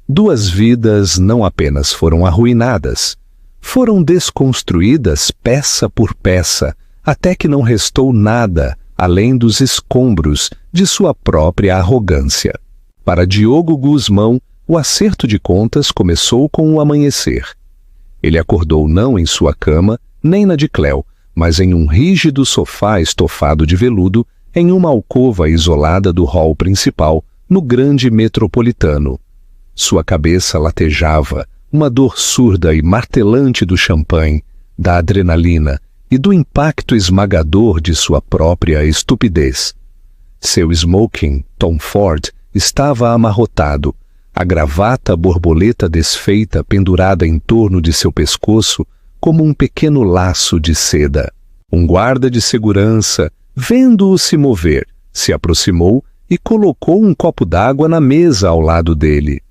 2 vidas não apenas foram arruinadas, foram desconstruídas peça por peça, até que não restou nada além dos escombros de sua própria arrogância. Para Diogo Guzmão, o acerto de contas começou com o amanhecer. Ele acordou não em sua cama, nem na de Cleo, mas em um rígido sofá estofado de veludo, em uma alcova isolada do hall principal, no grande metropolitano. Sua cabeça latejava, uma dor surda e martelante do champanhe, da adrenalina e do impacto esmagador de sua própria estupidez. Seu smoking, Tom Ford, estava amarrotado, a gravata borboleta desfeita pendurada em torno de seu pescoço como um pequeno laço de seda. Um guarda de segurança, vendo-o se mover, se aproximou e colocou um copo d'água na mesa ao lado dele.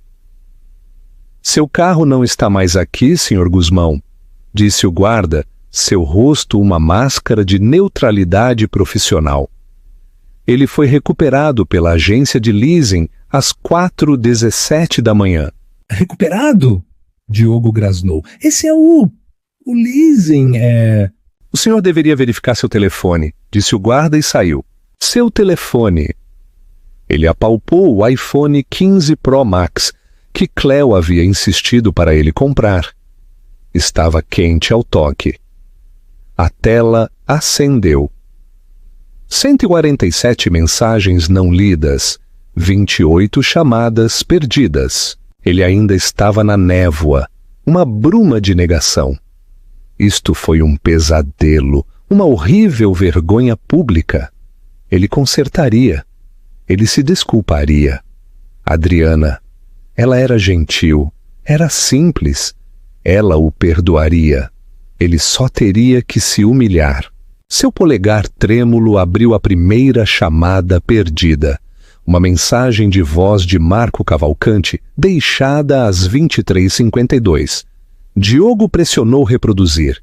Seu carro não está mais aqui, Sr. Guzmão, disse o guarda, seu rosto uma máscara de neutralidade profissional. Ele foi recuperado pela agência de leasing às 4h17 da manhã. Recuperado? Diogo grasnou. Esse é o leasing, O senhor deveria verificar seu telefone, disse o guarda e saiu. Seu telefone. Ele apalpou o iPhone 15 Pro Max, que Cleo havia insistido para ele comprar. Estava quente ao toque. A tela acendeu. 147 mensagens não lidas, 28 chamadas perdidas. Ele ainda estava na névoa, uma bruma de negação. Isto foi um pesadelo, uma horrível vergonha pública. Ele consertaria. Ele se desculparia. Adriana, ela era gentil, era simples. Ela o perdoaria. Ele só teria que se humilhar. Seu polegar trêmulo abriu a primeira chamada perdida. Uma mensagem de voz de Marco Cavalcante, deixada às 23h52. Diogo pressionou reproduzir.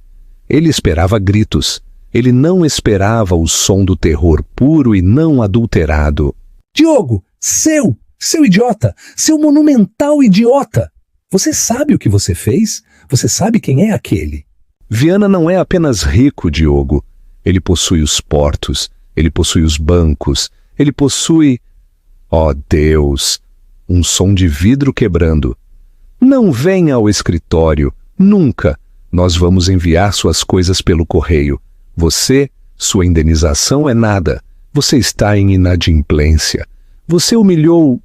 Ele esperava gritos. Ele não esperava o som do terror puro e não adulterado. Diogo, seu idiota, seu monumental idiota. Você sabe o que você fez? Você sabe quem é aquele? Viana não é apenas rico, Diogo. Ele possui os portos, ele possui os bancos, ele possui... Oh, Deus! Um som de vidro quebrando. Não venha ao escritório, nunca. Nós vamos enviar suas coisas pelo correio. Sua indenização é nada. Você está em inadimplência. Você humilhou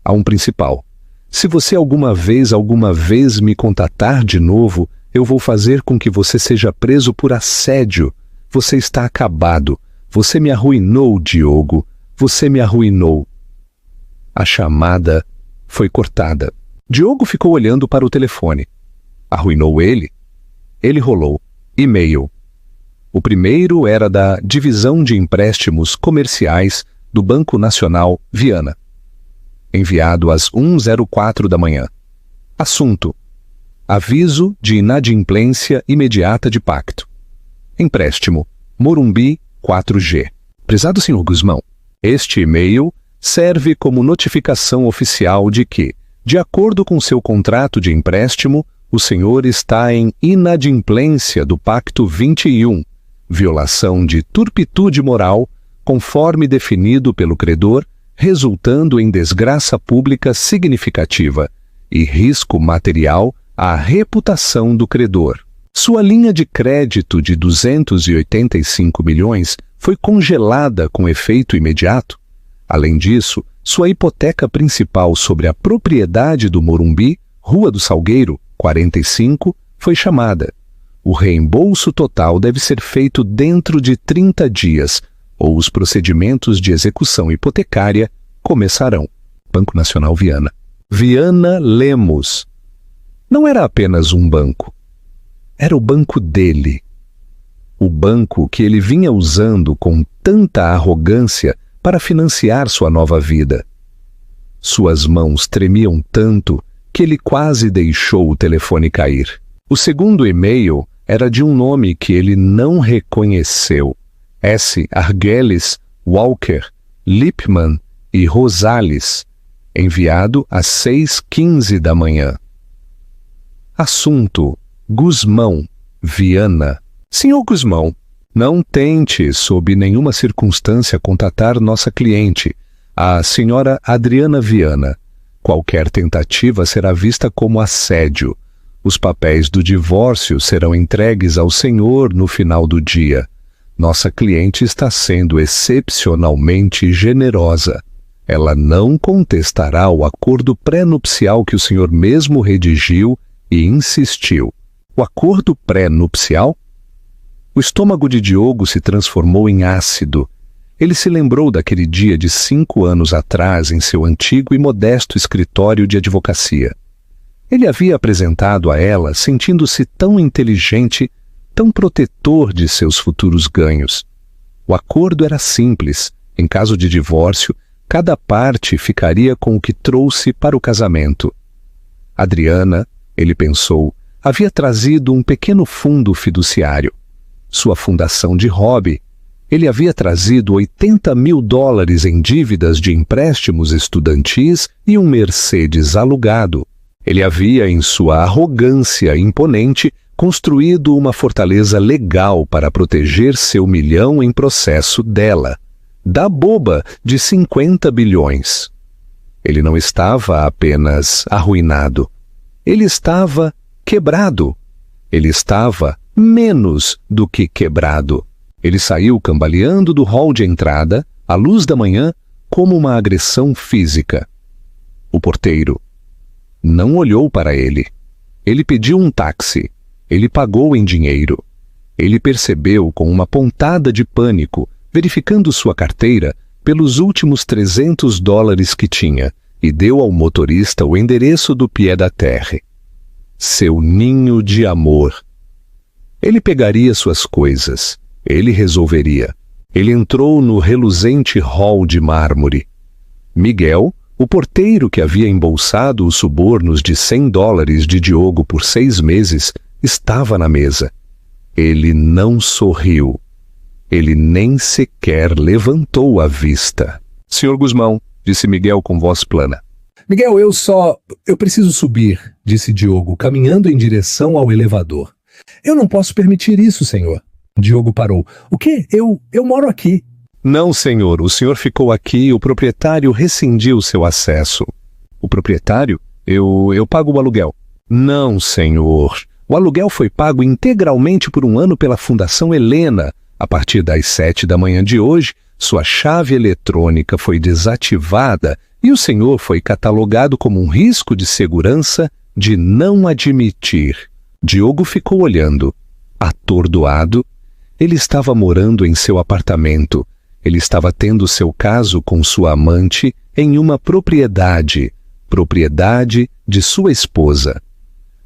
a um principal. Se você alguma vez me contatar de novo, eu vou fazer com que você seja preso por assédio. Você está acabado. Você me arruinou, Diogo. Você me arruinou. A chamada foi cortada. Diogo ficou olhando para o telefone. Arruinou ele? Ele rolou. E-mail. O primeiro era da Divisão de Empréstimos Comerciais do Banco Nacional Viana. Enviado às 1h04 da manhã. Assunto: aviso de inadimplência imediata de pacto. Empréstimo: Morumbi 4G. Prezado Sr. Guzmão, este e-mail serve como notificação oficial de que, de acordo com seu contrato de empréstimo, o senhor está em inadimplência do Pacto 21, violação de turpitude moral, conforme definido pelo credor, resultando em desgraça pública significativa e risco material à reputação do credor. Sua linha de crédito de 285 milhões foi congelada com efeito imediato. Além disso, sua hipoteca principal sobre a propriedade do Morumbi, Rua do Salgueiro, 45, foi chamada. O reembolso total deve ser feito dentro de 30 dias, ou os procedimentos de execução hipotecária começarão. Banco Nacional Viana. Viana Lemos. Não era apenas um banco. Era o banco dele. O banco que ele vinha usando com tanta arrogância para financiar sua nova vida. Suas mãos tremiam tanto que ele quase deixou o telefone cair. O segundo e-mail era de um nome que ele não reconheceu. S. Arguelles, Walker, Lippmann e Rosales, enviado às 6h15 da manhã. Assunto: Guzmão, Viana. Senhor Guzmão, não tente, sob nenhuma circunstância, contatar nossa cliente, a senhora Adriana Viana. Qualquer tentativa será vista como assédio. Os papéis do divórcio serão entregues ao senhor no final do dia. Nossa cliente está sendo excepcionalmente generosa. Ela não contestará o acordo pré-nupcial que o senhor mesmo redigiu e insistiu. O acordo pré-nupcial? O estômago de Diogo se transformou em ácido. Ele se lembrou daquele dia de 5 anos atrás em seu antigo e modesto escritório de advocacia. Ele havia apresentado a ela sentindo-se tão inteligente, tão protetor de seus futuros ganhos. O acordo era simples. Em caso de divórcio, cada parte ficaria com o que trouxe para o casamento. Adriana, ele pensou, havia trazido um pequeno fundo fiduciário. Sua fundação de hobby. Ele havia trazido $80 mil em dívidas de empréstimos estudantis e um Mercedes alugado. Ele havia, em sua arrogância imponente, construído uma fortaleza legal para proteger seu milhão em processo dela, da boba de 50 bilhões. Ele não estava apenas arruinado. Ele estava quebrado. Ele estava menos do que quebrado. Ele saiu cambaleando do hall de entrada, à luz da manhã, como uma agressão física. O porteiro não olhou para ele. Ele pediu um táxi. Ele pagou em dinheiro. Ele percebeu com uma pontada de pânico verificando sua carteira pelos últimos $300 que tinha, e deu ao motorista o endereço do pied-à-terre. Seu ninho de amor. Ele pegaria suas coisas. Ele resolveria. Ele entrou no reluzente hall de mármore. Miguel, o porteiro que havia embolsado os subornos de $100 de Diogo por 6 meses, estava na mesa. Ele não sorriu. Ele nem sequer levantou a vista. Senhor Guzmão, disse Miguel com voz plana. Miguel, eu preciso subir, disse Diogo, caminhando em direção ao elevador. Eu não posso permitir isso, senhor. Diogo parou. O quê? Eu moro aqui. Não, senhor. O senhor ficou aqui e o proprietário rescindiu seu acesso. O proprietário? Eu pago o aluguel. Não, senhor. O aluguel foi pago integralmente por 1 ano pela Fundação Helena. A partir das 7 da manhã de hoje, sua chave eletrônica foi desativada e o senhor foi catalogado como um risco de segurança de não admitir. Diogo ficou olhando. Atordoado, ele estava morando em seu apartamento. Ele estava tendo seu caso com sua amante em uma propriedade de sua esposa.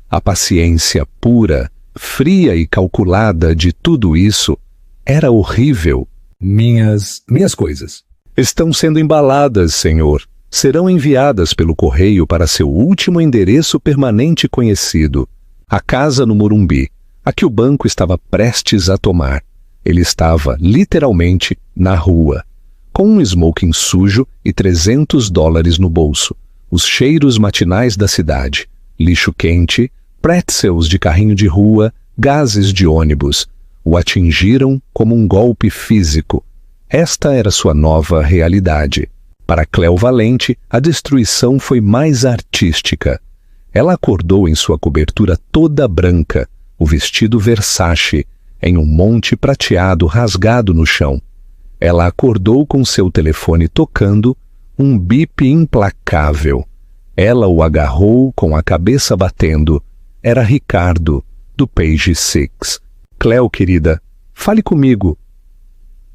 A paciência pura, fria e calculada de tudo isso era horrível. Minhas coisas. Estão sendo embaladas, senhor. Serão enviadas pelo correio para seu último endereço permanente conhecido. A casa no Morumbi, a que o banco estava prestes a tomar. Ele estava, literalmente, na rua, com um smoking sujo e $300 no bolso. Os cheiros matinais da cidade, lixo quente, pretzels de carrinho de rua, gases de ônibus, o atingiram como um golpe físico. Esta era sua nova realidade. Para Cleo Valente, a destruição foi mais artística. Ela acordou em sua cobertura toda branca, o vestido Versace, em um monte prateado rasgado no chão. Ela acordou com seu telefone tocando, um bip implacável. Ela o agarrou com a cabeça batendo. Era Ricardo, do Page Six. Cleo, querida, fale comigo.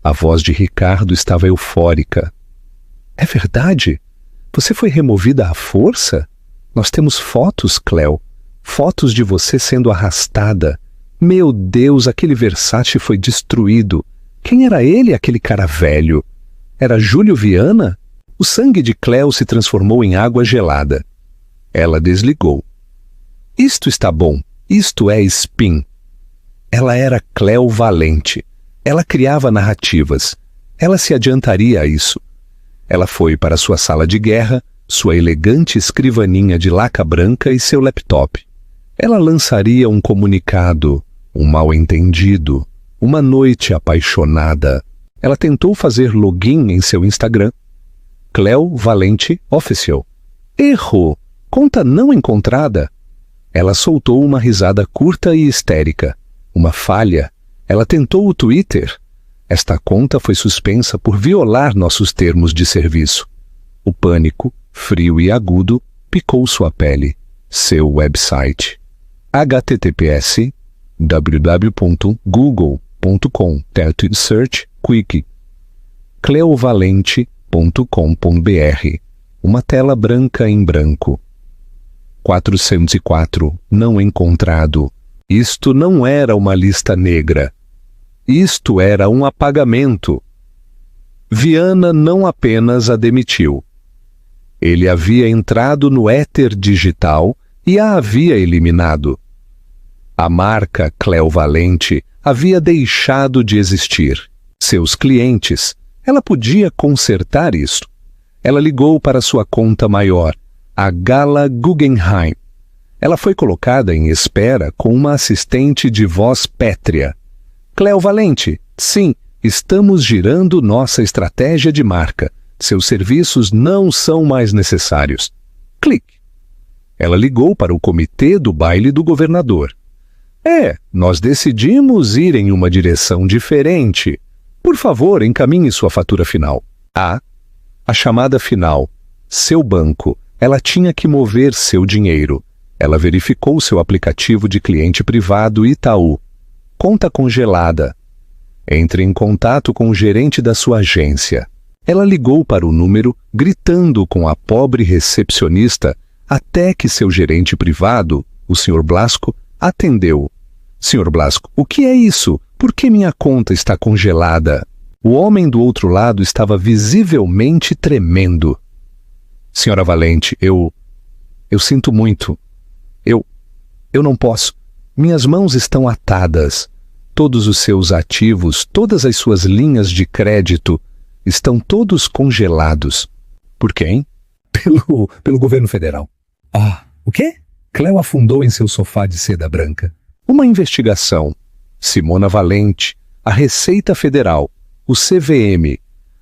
A voz de Ricardo estava eufórica. É verdade? Você foi removida à força? Nós temos fotos, Cleo. Fotos de você sendo arrastada. Meu Deus, aquele Versace foi destruído. Quem era ele, aquele cara velho? Era Júlio Viana? O sangue de Cleo se transformou em água gelada. Ela desligou. Isto está bom. Isto é spin. Ela era Cleo Valente. Ela criava narrativas. Ela se adiantaria a isso. Ela foi para sua sala de guerra, sua elegante escrivaninha de laca branca e seu laptop. Ela lançaria um comunicado, um mal-entendido, uma noite apaixonada. Ela tentou fazer login em seu Instagram. Cleo Valente Official. Erro! Conta não encontrada. Ela soltou uma risada curta e histérica. Uma falha. Ela tentou o Twitter. Esta conta foi suspensa por violar nossos termos de serviço. O pânico, frio e agudo, picou sua pele. Seu website. https www.google.com Search Quick cleovalente.com.br. Uma tela branca em branco. 404 não encontrado. Isto não era uma lista negra. Isto era um apagamento. Viana não apenas a demitiu. Ele havia entrado no éter digital e a havia eliminado. A marca Cleo Valente havia deixado de existir. Seus clientes, ela podia consertar isso. Ela ligou para sua conta maior, a Gala Guggenheim. Ela foi colocada em espera com uma assistente de voz pétrea. Cleo Valente, sim, estamos girando nossa estratégia de marca. Seus serviços não são mais necessários. Clique. Ela ligou para o comitê do baile do governador. Nós decidimos ir em uma direção diferente. Por favor, encaminhe sua fatura final. A chamada final. Seu banco. Ela tinha que mover seu dinheiro. Ela verificou seu aplicativo de cliente privado Itaú. Conta congelada. Entre em contato com o gerente da sua agência. Ela ligou para o número, gritando com a pobre recepcionista, até que seu gerente privado, o Sr. Blasco, atendeu. Sr. Blasco, o que é isso? Por que minha conta está congelada? O homem do outro lado estava visivelmente tremendo. Senhora Valente, eu sinto muito. Eu não posso. Minhas mãos estão atadas. Todos os seus ativos, todas as suas linhas de crédito estão todos congelados. Por quem? Pelo governo federal. Ah, o quê? Cleo afundou em seu sofá de seda branca. Uma investigação. Simona Valente, a Receita Federal, o CVM.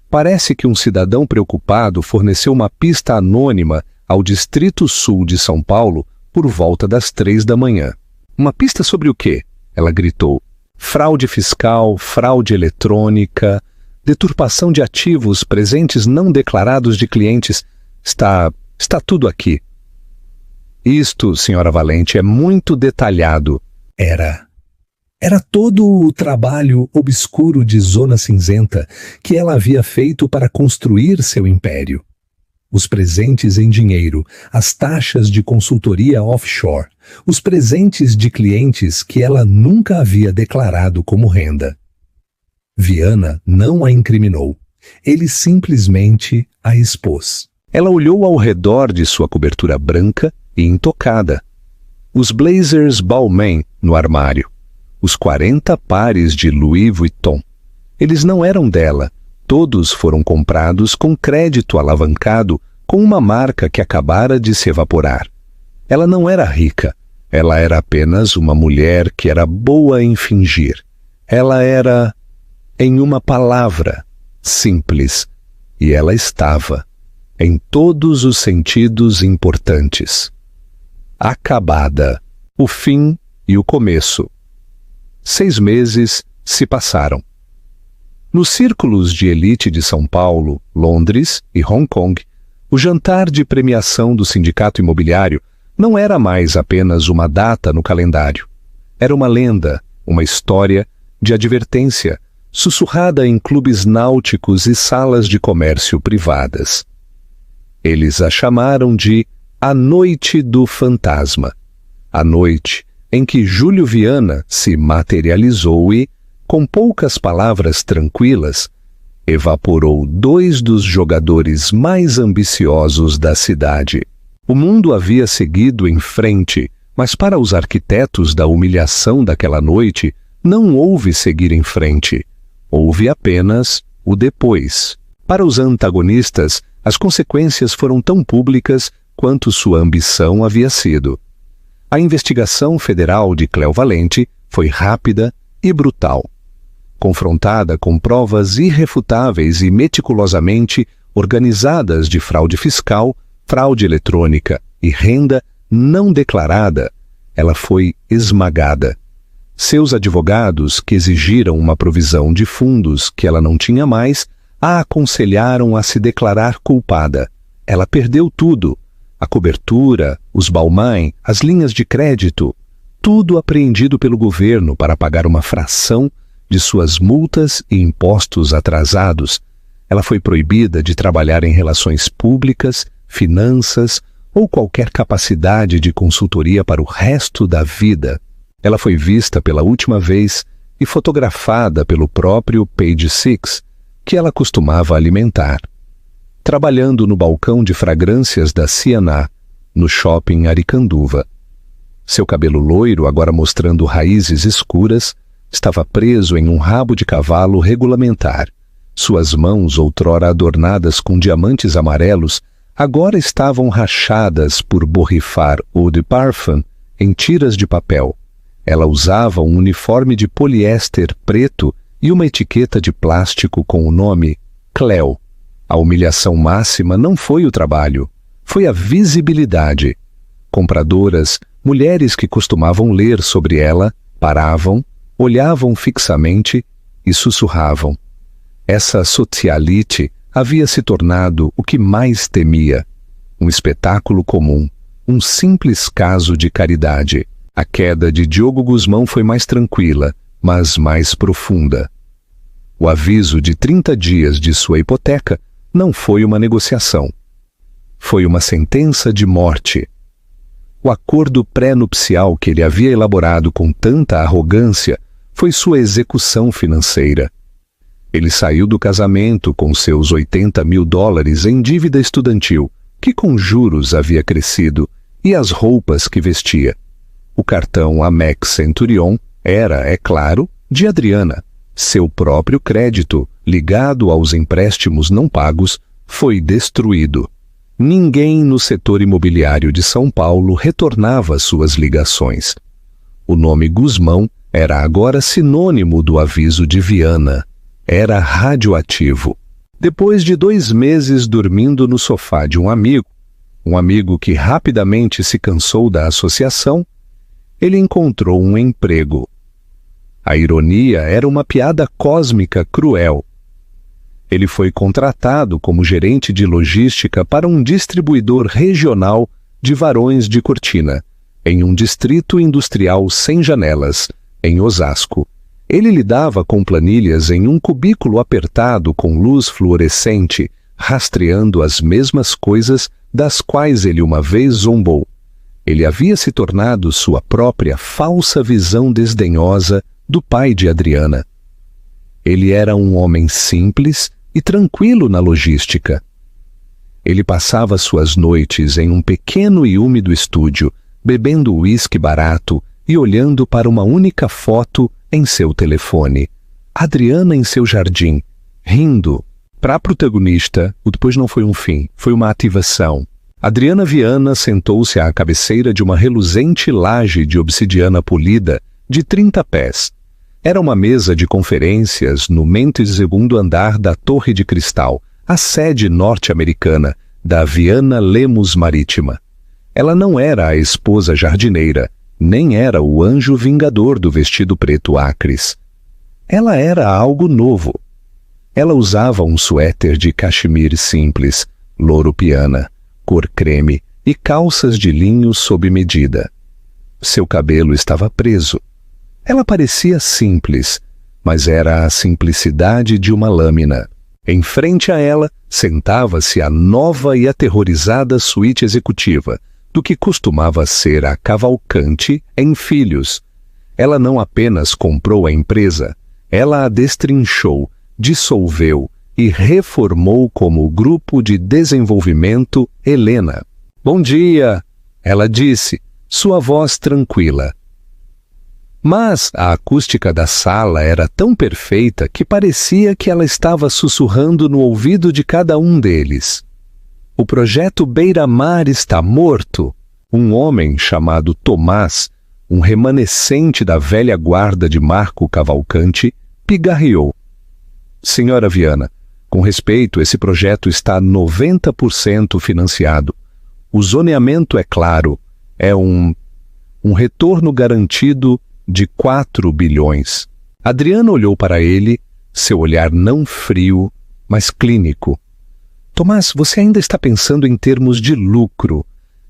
Parece que um cidadão preocupado forneceu uma pista anônima ao Distrito Sul de São Paulo por volta das 3 da manhã. Uma pista sobre o quê? Ela gritou. Fraude fiscal, fraude eletrônica, deturpação de ativos, presentes não declarados de clientes. Está tudo aqui. Isto, senhora Valente, é muito detalhado. Era todo o trabalho obscuro de zona cinzenta que ela havia feito para construir seu império. Os presentes em dinheiro, as taxas de consultoria offshore, os presentes de clientes que ela nunca havia declarado como renda. Viana não a incriminou. Ele simplesmente a expôs. Ela olhou ao redor de sua cobertura branca e intocada. Os blazers Balmain no armário. Os 40 pares de Louis Vuitton. Eles não eram dela. Todos foram comprados com crédito alavancado com uma marca que acabara de se evaporar. Ela não era rica. Ela era apenas uma mulher que era boa em fingir. Ela era, em uma palavra, simples. E ela estava, em todos os sentidos importantes. Acabada. O fim e o começo. 6 meses se passaram. Nos círculos de elite de São Paulo, Londres e Hong Kong, o jantar de premiação do sindicato imobiliário não era mais apenas uma data no calendário. Era uma lenda, uma história de advertência, sussurrada em clubes náuticos e salas de comércio privadas. Eles a chamaram de A Noite do Fantasma. A noite em que Júlio Viana se materializou e, com poucas palavras tranquilas, evaporou 2 dos jogadores mais ambiciosos da cidade. O mundo havia seguido em frente, mas para os arquitetos da humilhação daquela noite, não houve seguir em frente. Houve apenas o depois. Para os antagonistas, as consequências foram tão públicas quanto sua ambição havia sido. A investigação federal de Cleo Valente foi rápida e brutal. Confrontada com provas irrefutáveis e meticulosamente organizadas de fraude fiscal, fraude eletrônica e renda não declarada, ela foi esmagada. Seus advogados, que exigiram uma provisão de fundos que ela não tinha mais, a aconselharam a se declarar culpada. Ela perdeu tudo. A cobertura, os Balmain, as linhas de crédito, tudo apreendido pelo governo para pagar uma fração de suas multas e impostos atrasados. Ela foi proibida de trabalhar em relações públicas, finanças ou qualquer capacidade de consultoria para o resto da vida. Ela foi vista pela última vez e fotografada pelo próprio Page Six, que ela costumava alimentar. Trabalhando no balcão de fragrâncias da C&A, no shopping Aricanduva. Seu cabelo loiro, agora mostrando raízes escuras, estava preso em um rabo de cavalo regulamentar. Suas mãos, outrora adornadas com diamantes amarelos, agora estavam rachadas por borrifar eau de parfum em tiras de papel. Ela usava um uniforme de poliéster preto e uma etiqueta de plástico com o nome Cleo. A humilhação máxima não foi o trabalho, foi a visibilidade. Compradoras, mulheres que costumavam ler sobre ela, paravam, olhavam fixamente e sussurravam. Essa socialite havia se tornado o que mais temia. Um espetáculo comum, um simples caso de caridade. A queda de Diogo Guzmão foi mais tranquila, mas mais profunda. O aviso de 30 dias de sua hipoteca não foi uma negociação. Foi uma sentença de morte. O acordo pré-nupcial que ele havia elaborado com tanta arrogância foi sua execução financeira. Ele saiu do casamento com seus $80 mil em dívida estudantil, que com juros havia crescido, e as roupas que vestia. O cartão Amex Centurion era, é claro, de Adriana. Seu próprio crédito, ligado aos empréstimos não pagos, foi destruído. Ninguém no setor imobiliário de São Paulo retornava suas ligações. O nome Guzmão era agora sinônimo do aviso de Viana. Era radioativo. Depois de 2 meses dormindo no sofá de um amigo que rapidamente se cansou da associação, ele encontrou um emprego. A ironia era uma piada cósmica cruel. Ele foi contratado como gerente de logística para um distribuidor regional de varões de cortina, em um distrito industrial sem janelas, em Osasco. Ele lidava com planilhas em um cubículo apertado com luz fluorescente, rastreando as mesmas coisas das quais ele uma vez zombou. Ele havia se tornado sua própria falsa visão desdenhosa do pai de Adriana. Ele era um homem simples e tranquilo na logística. Ele passava suas noites em um pequeno e úmido estúdio, bebendo uísque barato e olhando para uma única foto em seu telefone. Adriana em seu jardim, rindo. Para a protagonista, o depois não foi um fim, foi uma ativação. Adriana Viana sentou-se à cabeceira de uma reluzente laje de obsidiana polida de 30 pés. Era uma mesa de conferências no 12º andar da Torre de Cristal, a sede norte-americana da Viana Lemos Marítima. Ela não era a esposa jardineira, nem era o anjo vingador do vestido preto acres. Ela era algo novo. Ela usava um suéter de cachemir simples, louro piana, cor creme e calças de linho sob medida. Seu cabelo estava preso. Ela parecia simples, mas era a simplicidade de uma lâmina. Em frente a ela, sentava-se a nova e aterrorizada suíte executiva, do que costumava ser a Cavalcante em Filhos. Ela não apenas comprou a empresa, ela a destrinchou, dissolveu e reformou como Grupo de Desenvolvimento Helena. "Bom dia", ela disse, sua voz tranquila. Mas a acústica da sala era tão perfeita que parecia que ela estava sussurrando no ouvido de cada um deles. "O projeto Beira-Mar está morto." Um homem chamado Tomás, um remanescente da velha guarda de Marco Cavalcante, pigarreou. "Senhora Viana, com respeito, esse projeto está 90% financiado. O zoneamento é claro, é um retorno garantido de 4 bilhões. Adriana olhou para ele, seu olhar não frio, mas clínico. "Tomás, você ainda está pensando em termos de lucro.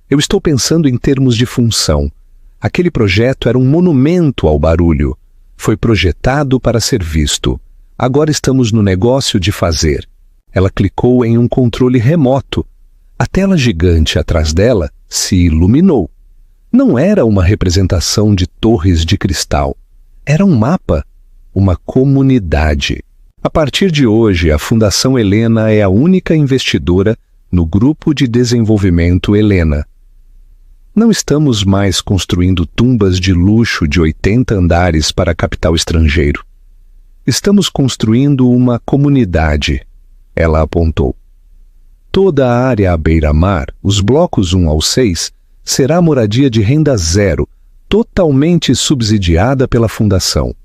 Eu estou pensando em termos de função. Aquele projeto era um monumento ao barulho. Foi projetado para ser visto. Agora estamos no negócio de fazer." Ela clicou em um controle remoto. A tela gigante atrás dela se iluminou. Não era uma representação de torres de cristal. Era um mapa, uma comunidade. A partir de hoje, a Fundação Helena é a única investidora no Grupo de Desenvolvimento Helena. Não estamos mais construindo tumbas de luxo de 80 andares para capital estrangeiro. Estamos construindo uma comunidade, ela apontou. Toda a área à beira-mar, os blocos 1 ao 6, será moradia de renda zero, totalmente subsidiada pela Fundação.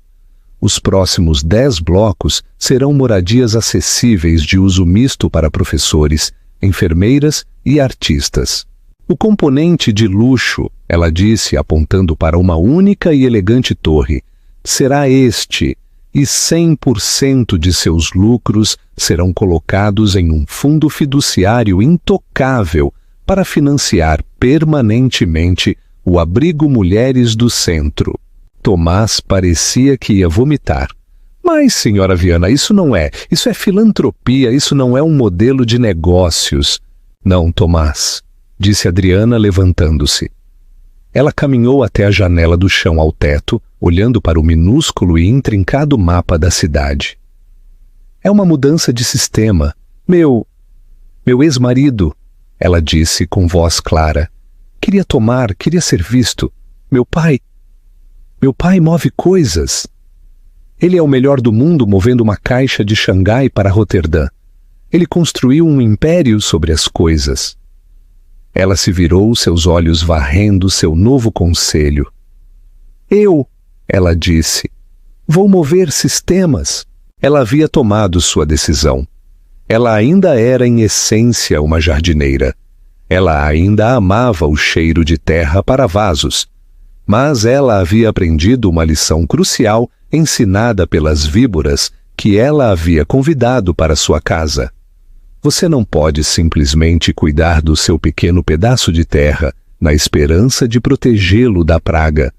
Os próximos 10 blocos serão moradias acessíveis de uso misto para professores, enfermeiras e artistas. O componente de luxo, ela disse apontando para uma única e elegante torre, será este, e 100% de seus lucros serão colocados em um fundo fiduciário intocável para financiar permanentemente o abrigo Mulheres do Centro. Tomás parecia que ia vomitar, Mas, senhora Viana, isso é filantropia, isso não é um modelo de negócios. Não, Tomás, disse Adriana levantando-se. Ela caminhou até a janela do chão ao teto, olhando para o minúsculo e intrincado mapa da cidade. É uma mudança de sistema. Meu ex-marido, ela disse com voz clara, queria ser visto. Meu pai move coisas. Ele é o melhor do mundo movendo uma caixa de Xangai para Roterdã. Ele construiu um império sobre as coisas. Ela se virou, seus olhos varrendo seu novo conselho. Ela disse, vou mover sistemas. Ela havia tomado sua decisão. Ela ainda era em essência uma jardineira. Ela ainda amava o cheiro de terra para vasos. Mas ela havia aprendido uma lição crucial ensinada pelas víboras que ela havia convidado para sua casa. Você não pode simplesmente cuidar do seu pequeno pedaço de terra na esperança de protegê-lo da praga.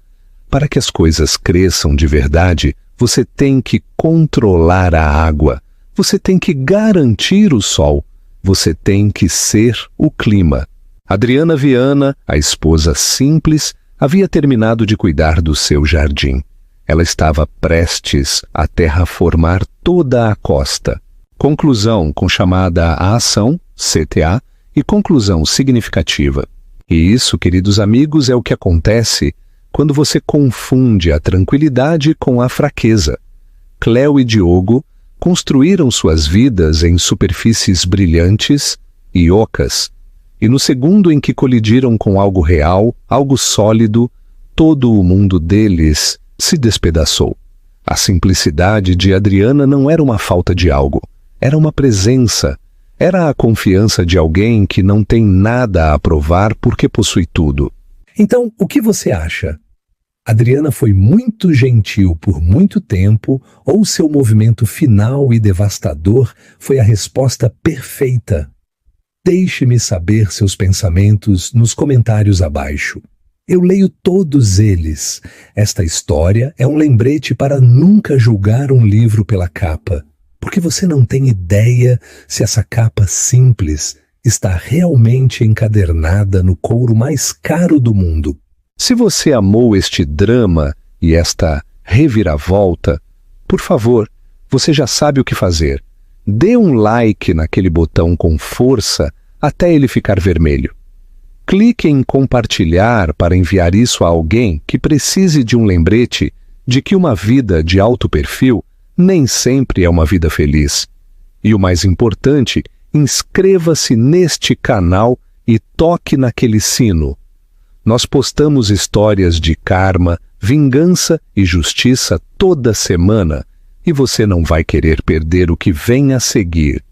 Para que as coisas cresçam de verdade, você tem que controlar a água, você tem que garantir o sol, você tem que ser o clima. Adriana Viana, a esposa simples, havia terminado de cuidar do seu jardim. Ela estava prestes a terraformar toda a costa. Conclusão com chamada à ação, CTA, e conclusão significativa. E isso, queridos amigos, é o que acontece quando você confunde a tranquilidade com a fraqueza. Cleo e Diogo construíram suas vidas em superfícies brilhantes e ocas, e no segundo em que colidiram com algo real, algo sólido, todo o mundo deles se despedaçou. A simplicidade de Adriana não era uma falta de algo, era uma presença, era a confiança de alguém que não tem nada a provar porque possui tudo. Então, o que você acha? Adriana foi muito gentil por muito tempo ou seu movimento final e devastador foi a resposta perfeita? Deixe-me saber seus pensamentos nos comentários abaixo. Eu leio todos eles. Esta história é um lembrete para nunca julgar um livro pela capa, porque você não tem ideia se essa capa simples está realmente encadernada no couro mais caro do mundo. Se você amou este drama e esta reviravolta, por favor, você já sabe o que fazer. Dê um like naquele botão com força até ele ficar vermelho. Clique em compartilhar para enviar isso a alguém que precise de um lembrete de que uma vida de alto perfil nem sempre é uma vida feliz. E o mais importante, inscreva-se neste canal e toque naquele sino. Nós postamos histórias de karma, vingança e justiça toda semana e você não vai querer perder o que vem a seguir.